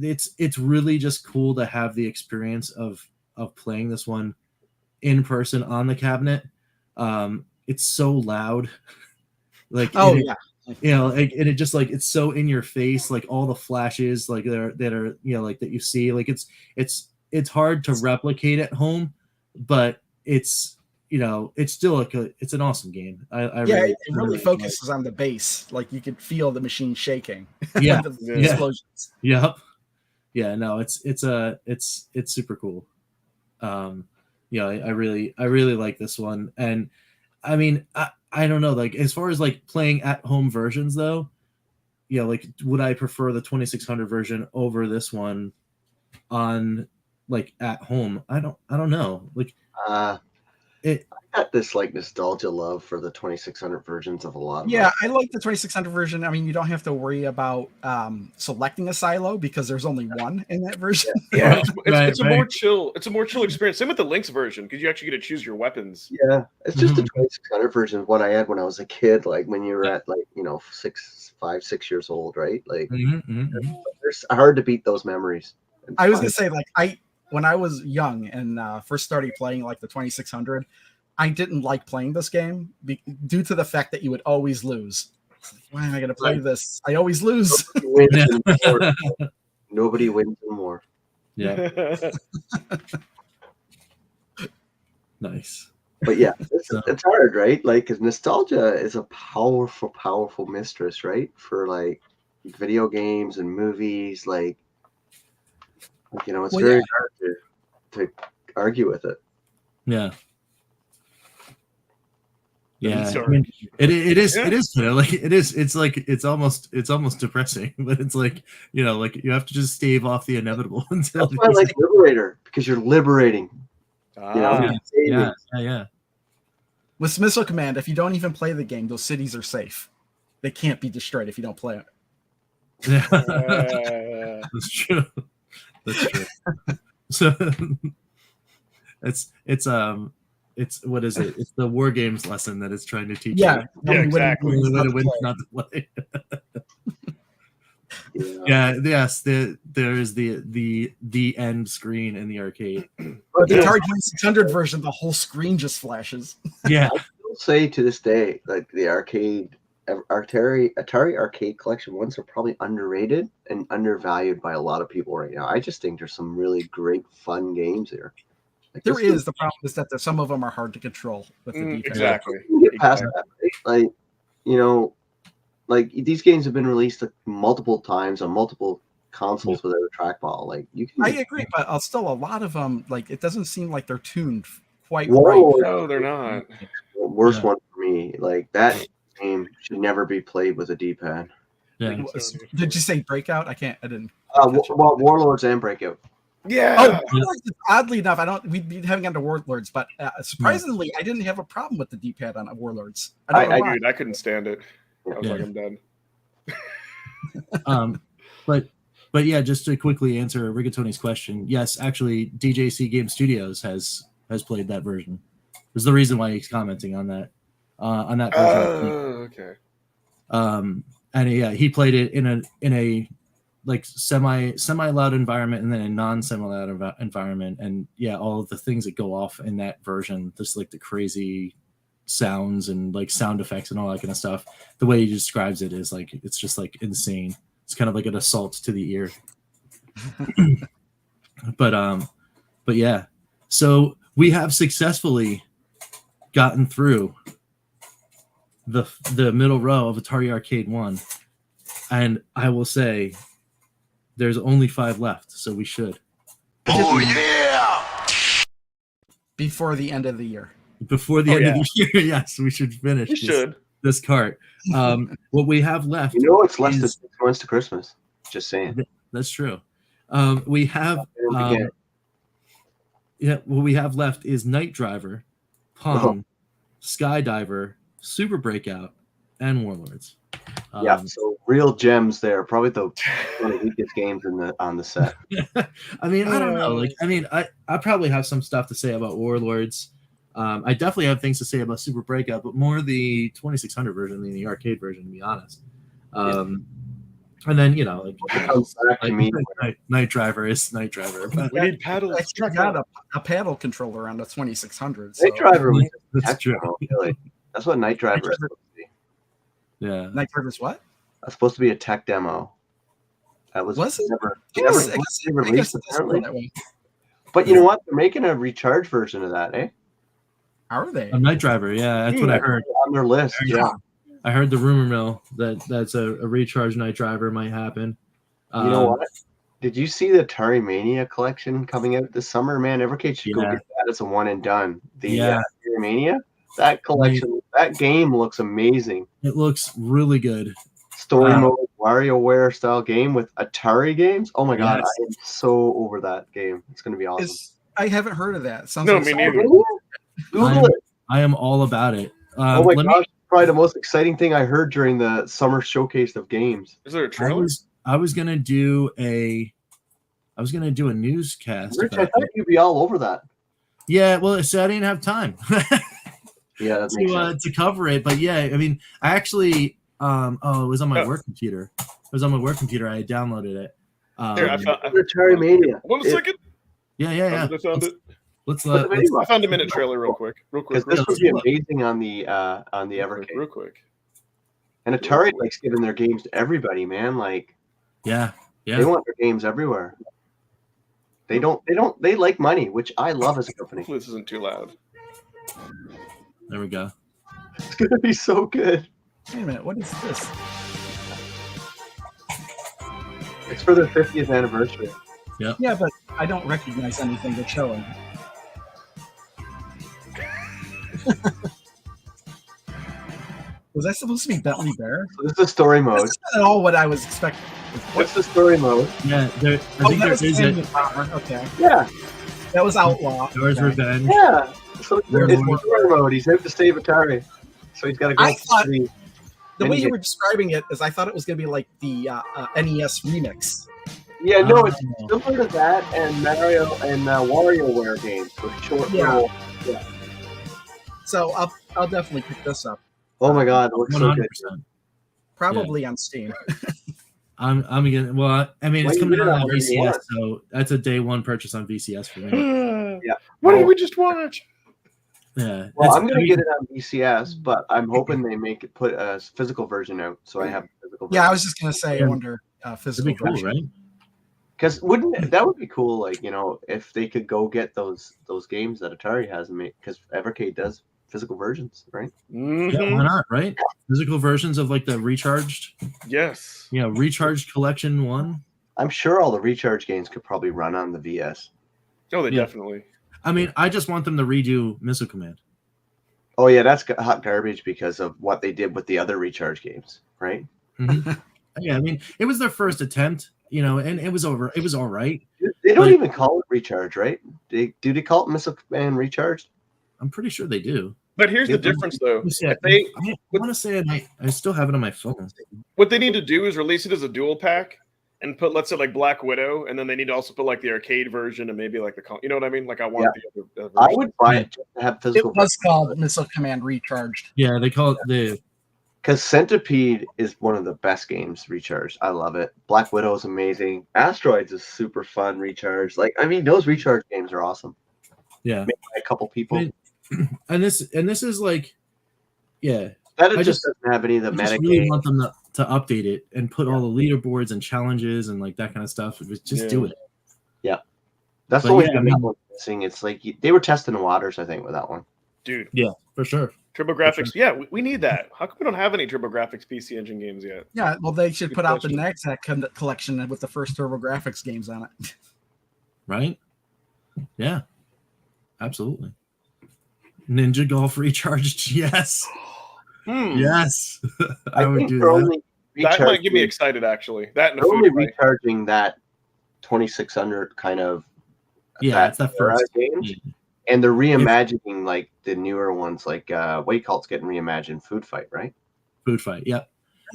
it's really just cool to have the experience of playing this one in person on the cabinet. It's so loud, like and it just like it's so in your face, like all the flashes like that are like that you see, like it's hard to replicate at home, but it's it's still it's an awesome game. It really focuses on the bass, like you could feel the machine shaking. Yeah, the explosions. Yep. Yeah, no, it's super cool. I really like this one, and I mean, I don't know, like as far as like playing at home versions though, like would I prefer the 2600 version over this one? on like at home. I don't know. Like it. I got this like nostalgia love for the 2600 versions of a lot of Yeah, I like the 2600 version. I mean, you don't have to worry about selecting a silo because there's only one in that version. Yeah, Right, it's a right. more chill. It's a more chill experience. Same with the Lynx version because you actually get to choose your weapons. Yeah, it's just the Mhm. 2600 version of what I had when I was a kid, like when you were at like 5, 6 years old, right? Like Mhm, mhm, mhm. it's hard to beat those memories. It's I was fun. gonna say, like, when I was young and first started playing like the 2600, I didn't like playing this game due to the fact that you would always lose. Like, why am I gonna play this? I always lose. Nobody wins in more. Nobody wins in more. Yeah, nice. But yeah, So- it's hard, right? Like, because nostalgia is a powerful, powerful mistress, right? For like video games and movies, like it's Well, very hard to argue with it. Yeah. Yeah, Sorry. I mean, it is Yeah. it is kind of like it's almost depressing, but it's like like you have to just stave off the inevitable until That's why I like Liberator, because you're liberating. Ah, yeah. With Missile Command, if you don't even play the game, those cities are safe. They can't be destroyed if you don't play it. Yeah. uh, That's true. That's true. So it's what is it? It's the war games lesson that it's trying to teach Yeah, you. Yeah, exactly. The only way Not to to win play. is not to play. Yeah. Yeah, yes, there is the end screen in the arcade. But the Atari 2600 version, the whole screen just flashes. Yeah. I'll say to this day, like the Atari Arcade collection ones are probably underrated and undervalued by a lot of people right now. I just think there's some really great, fun games here. Like, There this is. The problem is that some of them are hard to control with the D-pad. exactly. You can get past that, right? Like, like these games have been released multiple times on multiple consoles without a trackball. Like you can. I agree, but still a lot of them, like, it doesn't seem like they're tuned quite Whoa. right. No, they're not. Worst Yeah. one for me. Like that game should never be played with a D-pad. Yeah. Did you say Breakout? I didn't. Well, Warlords and Breakout. Yeah. Oh, Warlords, oddly enough, we'd haven't gotten to Warlords, but surprisingly, I didn't have a problem with the D-pad on Warlords. I don't know why. Dude, I couldn't stand it. I was Yeah. like, I'm done. But yeah, just to quickly answer Rigatoni's question, yes, actually, DJC Game Studios has played that version. There's the reason why he's commenting on that version. Okay. And yeah, he played it in a like semi loud environment and then a non semi loud environment, and yeah, all of the things that go off in that version, just like the crazy sounds and like sound effects and all that kind of stuff. The way he describes it is like it's just like insane. It's kind of like an assault to the ear. But yeah, so we have successfully gotten through the middle row of Atari Arcade 1, and I will say there's only 5 left, so we should. Oh, yeah! Before the end of the year. Before the end of the year, yes, we should finish You should. this cart. What we have left, It's less than 6 months to Christmas. Just saying. that's true. We have Again. what we have left is Night Driver, Pong, Skydiver, Super Breakout, and Warlords. Yeah, so real gems there. Probably one of the weakest games on the set. I mean, I don't know. Like, I mean, I probably have some stuff to say about Warlords. I definitely have things to say about Super Breakout, but more the 2600 version than the arcade version, to be honest. And then It comes back to me. Night Driver is Night Driver. But We need paddles. I actually got a paddle controller on the 2600. Night Driver was that's tech true. demo, really. That's what Night Driver is supposed to be. Yeah. Night Driver's what? That's supposed to be a tech demo. That was it? never I guess released, it doesn't go apparently. that way. But you know what? They're making a recharge version of that, eh? Are they? A Night Driver, yeah, that's what I heard. On their list, yeah. I heard the rumor mill that's a recharge Night Driver might happen. You know what? Did you see the Atari Mania collection coming out this summer? Man, Evercade should go Yeah. get that as a one and done. The Yeah. Atari Mania, that collection, that game looks amazing. It looks really good. Story mode, WarioWare style game with Atari games. Oh my god, Yes. I am so over that game. It's going to be awesome. I haven't heard of that. Sounds No, like me something- neither. Google it. I am all about it. Oh my let gosh, me- probably the most exciting thing I heard during the summer showcase of games. Is there a I trailer? was gonna do a newscast. Rich, I about thought it. you'd be all over that. Yeah, well, so I didn't have time Yeah, that makes sense. to cover it. But yeah, I mean, I actually, it was on my work computer. It was on my work computer. I had downloaded it. Here, I found. Atari Mania. One second. Yeah. I found it. Let's Put the video I up. found a minute trailer real quick. Because this would be amazing on the Evercade. Real quick. And Atari likes giving their games to everybody, man. Like yeah. they want their games everywhere. They like money, which I love as a company. Hopefully this isn't too loud. There we go. It's gonna be so good. Wait a minute, what is this? It's for their 50th anniversary. Yeah, but I don't recognize anything they're showing. Was that supposed to be Bentley Bear? So this is story mode. That's not at all what I was expecting. What's the story mode? Yeah, I think that there was is Candy a Bomber. Okay, Yeah, that was Outlaw. Doors Okay. Revenge. yeah. So it's There's the more. story mode. He's out to save Atari, so he's got to go. I thought- to The way Mini- you were describing it is, I thought it was going to be like the NES remix. Yeah, no, it's Oh. similar to that and Mario and WarioWare games with short. Yeah. little- So I'll definitely pick this up. Oh my god, it looks so good. 100%. Probably on Steam. I'm gonna. Well, I mean, it's Well, you coming did out it on on day VCS, one. so that's a day one purchase on VCS for me. Yeah. What did we just watch? Yeah. Well, It's- I'm I gonna mean, get it on VCS, but I'm hoping they put a physical version out, so I have a physical. Yeah, I was just going to say, I Yeah. wonder It'd physical be cool, version. right? Because that would be cool? Like if they could go get those games that Atari has and make, because Evercade does physical versions, right? Mhm. Yeah, why not? Right? Physical versions of like the recharged, Yes. recharged collection one. I'm sure all the recharge games could probably run on the VS. Oh, they Yeah. definitely. I mean, I just want them to redo Missile Command. Oh yeah, that's hot garbage because of what they did with the other recharge games, right? Mhm. Yeah, I mean, it was their first attempt, and it was over. It was all right. They don't But- even call it recharge, right? Do they call it Missile Command Recharged? I'm pretty sure they do. But here's the Yeah. difference, though. Let me see, If they, I want to say I still have it on my phone. what they need to do is release it as a dual pack and put, let's say, like Black Widow, and then they need to also put like the arcade version and maybe like you know what I mean? Like I want the other I version. would buy it just to have It physical. was called Missile Command Recharged. Yeah, they call it the. Because Centipede is one of the best games recharged. I love it. Black Widow is amazing. Asteroids is super fun recharged. Like, I mean, those recharge games are awesome. Yeah, Made by a couple people. I mean, and this is like, yeah. That it I just just- doesn't have any of the I just meta really games. want them to update it and put all the leaderboards and challenges and like that kind of stuff. Just do it. That's but the only yeah, I thing mean- that one's missing. It's like they were testing the waters, I think, with that one. Dude, Yeah, for sure. TurboGrafx. Yeah, we need that. How come we don't have any TurboGrafx PC Engine games yet? Yeah, well, they should Good put out the question. next collection with the first TurboGrafx games on it. Right? Yeah, absolutely. Ninja Golf recharged. Yes. Yes. I would think do they're that. only That might get me recharging- excited, actually. That and a They're only food fight. recharging that 2600 kind of Yeah, it's that era first games. And they're reimagining like the newer ones, like White Cult's getting reimagined Food Fight, right? food fight. Yep.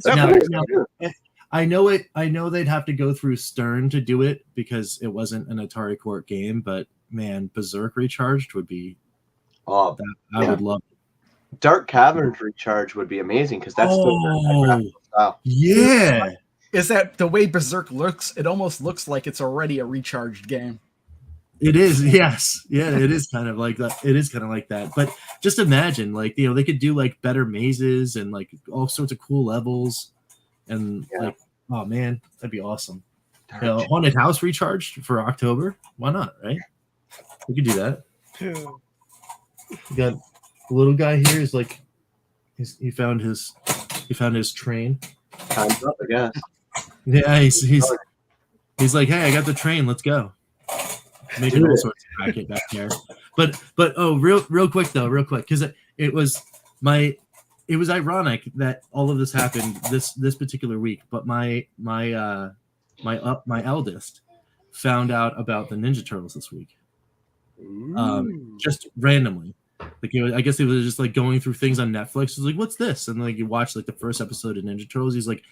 That's Now- cool. now, I know it. I know they'd have to go through Stern to do it because it wasn't an Atari Court game. But man, Berserk recharged would be. Oh, I Yeah. would love. Dark Caverns Recharge would be amazing because that's still Oh, style. yeah. Is that the way Berserk looks? It almost looks like it's already a recharged game. It is, yes, yeah. It is kind of like that. It is kind of like that. But just imagine, like they could do like better mazes and like all sorts of cool levels, and Yeah. like, oh man, that'd be awesome. Haunted House recharged for October. Why not? Right? We could do that. We got the little guy here. Is like, he found his train. Time's up, I guess. Yeah, he's like, hey, I got the train. Let's go. Making all sorts of racket back there. But oh, real quick though, because it was my it was ironic that all of this happened this particular week, but my eldest found out about the Ninja Turtles this week, just randomly. Like, you know, I guess it was just like going through things on Netflix. He's like, "What's this?" And like you watch like the first episode of Ninja Turtles. He's like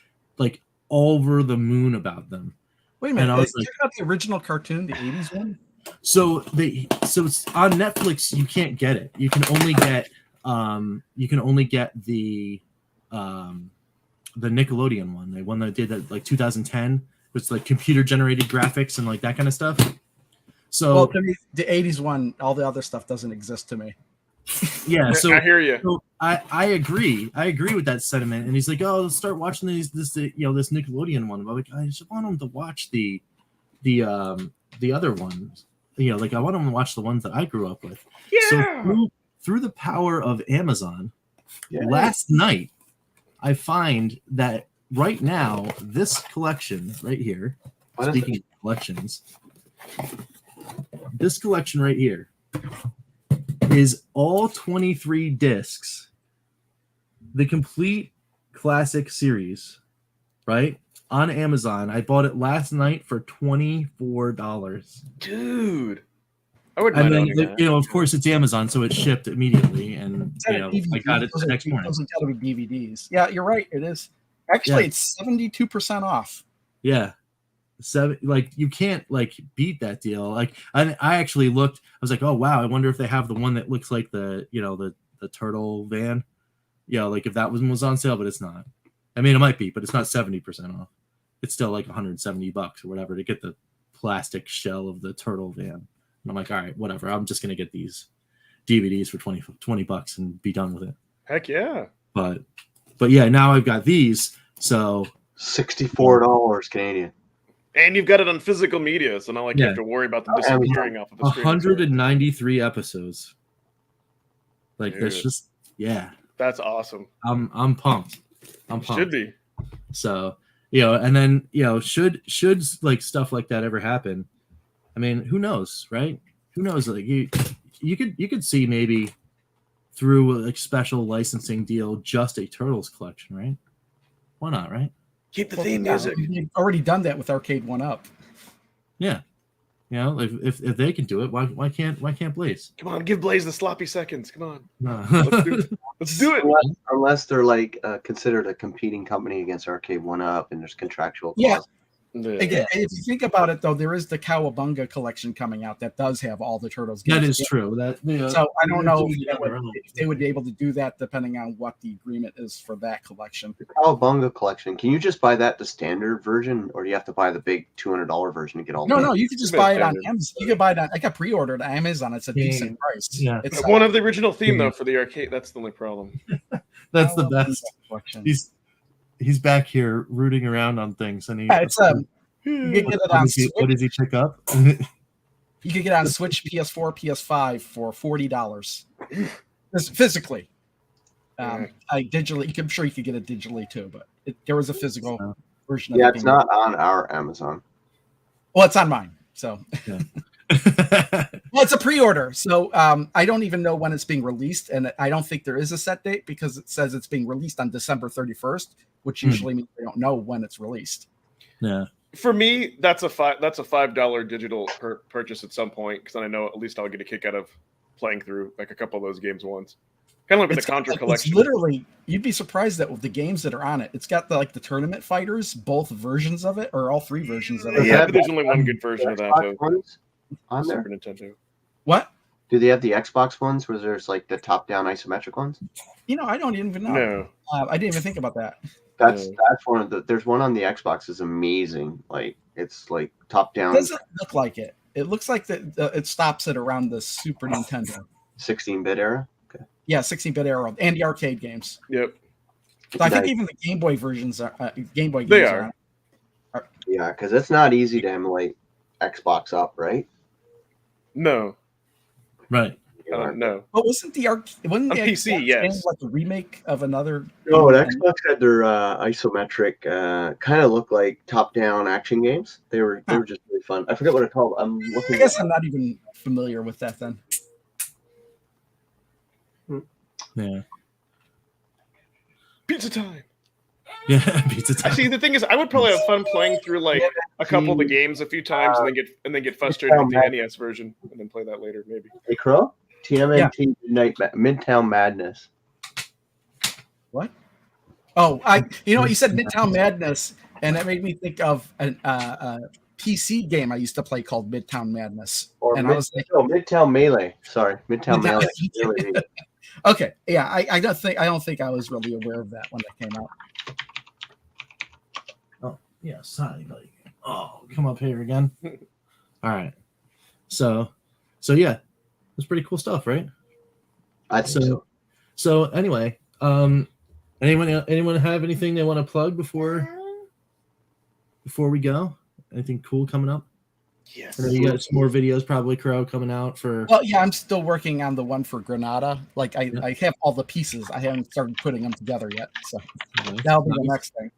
over the moon about them. Wait a minute, And I was check out the original cartoon, the '80s one. So it's on Netflix. You can't get it. You can only get the Nickelodeon one, the one that did that like 2010. It's like computer generated graphics and like that kind of stuff. So Well, the '80s one, all the other stuff doesn't exist to me. yeah, so I hear you. So I agree with that sentiment. And he's like, "Oh, let's start watching this Nickelodeon one." I'm like, I just want him to watch the other ones. You know, like I want him to watch the ones that I grew up with. Yeah. So through the power of Amazon, last night I find that right now this collection right here. Speaking of collections, this collection right here is all 23 discs, the complete classic series, right? On Amazon. I bought it last night for $24. Dude. I would And mind then, owning that. you know, of course, it's Amazon, so it's shipped immediately. And, you know, I got it the next morning. Doesn't gotta be DVDs. Yeah, you're right. It is. Actually, it's 72% off. Yeah. You can't like beat that deal. Like I actually looked, I was like, oh wow, I wonder if they have the one that looks like the turtle van. You know, like if that one was on sale, but it's not. I mean, it might be, but it's not 70% off. It's still like $170 or whatever to get the plastic shell of the turtle van. And I'm like, all right, whatever. I'm just gonna get these DVDs for $20 and be done with it. Heck yeah. But yeah, now I've got these. So $64 Canadian. And you've got it on physical media, so not like you have to worry about them disappearing off of the stream. 193 episodes. Like Dude. that's just That's awesome. I'm pumped. Should be. So, you know, and then, you know, should like stuff like that ever happen? I mean, who knows, right? Who knows? Like you could see maybe through a like special licensing deal just a Turtles collection, right? Why not, right? Keep the theme music. You've already done that with Arcade 1-Up. Yeah. You know, if they can do it, why can't Blaze? Come on, give Blaze the sloppy seconds. Come on. No. Let's do it. Unless they're like considered a competing company against Arcade 1-Up and there's contractual Yeah. clauses. Again, if you think about it, though, there is the Cowabunga collection coming out that does have all the Turtles games. That is true. So I don't know if they would be able to do that depending on what the agreement is for that collection. The Cowabunga collection, can you just buy that the standard version, or do you have to buy the big $200 version to get all? No, you can just buy it on Amazon. You can buy it on. I got pre-ordered on Amazon. It's a decent price. Yeah, it's I wanted the original theme though for the arcade. That's the only problem. That's the best. He's back here rooting around on things, and you can get it on Switch. What does he pick up? You can get it on Switch, PS4, PS5 for $40 physically. Digitally, I'm sure you could get it digitally too, but there was a physical version. Yeah, it's not on our Amazon. Well, it's on mine. So, yeah. Well, it's a pre-order, so I don't even know when it's being released, and I don't think there is a set date because it says it's being released on December 31st, which usually means we don't know when it's released. Yeah. For me, that's a $5 digital purchase at some point because then I know at least I'll get a kick out of playing through like a couple of those games once. Kind of like with the Contra collection. It's literally, you'd be surprised that with the games that are on it, it's got the tournament fighters, both versions of it, or all three versions of it. Yeah, but there's only one good version of that though. On there? Super Nintendo. What? Do they have the Xbox ones where there's like the top-down isometric ones? You know, I don't even know. No. I didn't even think about that. That's one of the. There's one on the Xbox is amazing. Like it's like top-down. It doesn't look like it. It looks like it stops at around the Super Nintendo. 16-bit era. Okay. Yeah, 16-bit era and the arcade games. Yep. So I think even the Game Boy versions are Game Boy games. They are. Yeah, because it's not easy to emulate Xbox up, right? No. Right. No. But wasn't the PC? Xbox Yes. like a remake of another? No, Xbox had their isometric, kind of look like top-down action games. They were just really fun. I forget what it's called. I'm looking. I guess I'm not even familiar with that then. Yeah. Pizza time. Yeah, pizza time. See, the thing is, I would probably have fun playing through like a couple of the games a few times, and then get frustrated with the NES version, and then play that later, maybe. Hey, Crow? TMNT Midtown Madness. What? Oh, you said Midtown Madness, and that made me think of a PC game I used to play called Midtown Madness. I was like, Midtown Melee. Sorry, Midtown Melee. Okay, yeah, I don't think I was really aware of that when that came out. Oh, yeah, sorry, buddy. Oh, come up here again. All right. So yeah, it's pretty cool stuff, right? I think so. So anyway, anyone have anything they want to plug before we go? Anything cool coming up? Yes. You got some more videos probably, Crow, coming out for. Well, yeah, I'm still working on the one for Granada. Like I have all the pieces. I haven't started putting them together yet, so that'll be the next thing.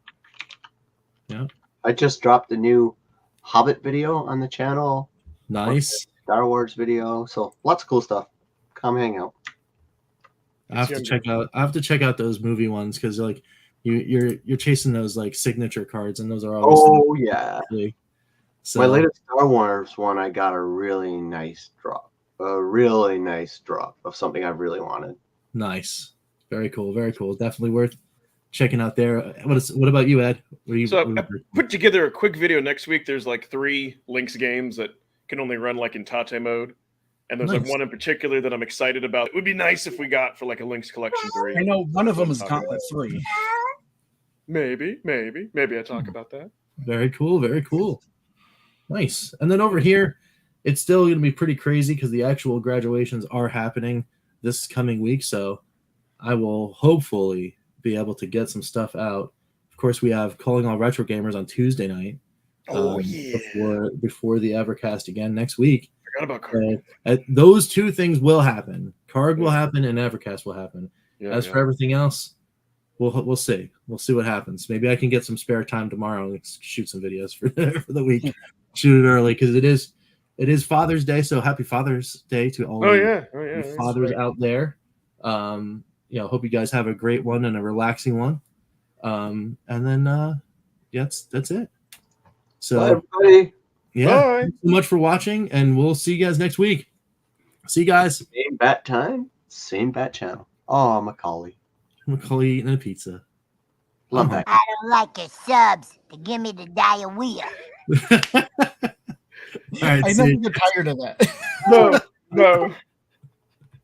Yeah. I just dropped a new Hobbit video on the channel. Nice. Star Wars video. So lots of cool stuff. Come hang out. I have to check out those movie ones because like you're chasing those like signature cards, and those are always. Oh yeah. So, my latest Star Wars one, I got a really nice drop. A really nice drop of something I really wanted. Nice. Very cool. Very cool. Definitely worth checking out there. What about you, Ed? I put together a quick video next week. There's like 3 Lynx games that can only run like in Tate mode. And there's like one in particular that I'm excited about. It would be nice if we got for like a Lynx Collection 3. I know one of them is Gauntlet 3. Maybe I talk about that. Very cool. Very cool. Nice. And then over here, it's still going to be pretty crazy because the actual graduations are happening this coming week. So I will hopefully be able to get some stuff out. Of course, we have Calling All Retro Gamers on Tuesday night. Before the Evercast again next week. Forgot about Card. Those 2 things will happen. Card will happen and Evercast will happen. For everything else, we'll see. We'll see what happens. Maybe I can get some spare time tomorrow and shoot some videos for the week. Shoot it early because it is Father's Day. So happy Father's Day to all fathers out there. Hope you guys have a great one and a relaxing one. And then that's it. So bye, everybody. Yeah, thanks so much for watching, and we'll see you guys next week. See you guys. Same bat time, same bat channel. Oh, Macaulay eating a pizza. Love that. I don't like your subs to give me the diarrhea. All right, I never get tired of that. No.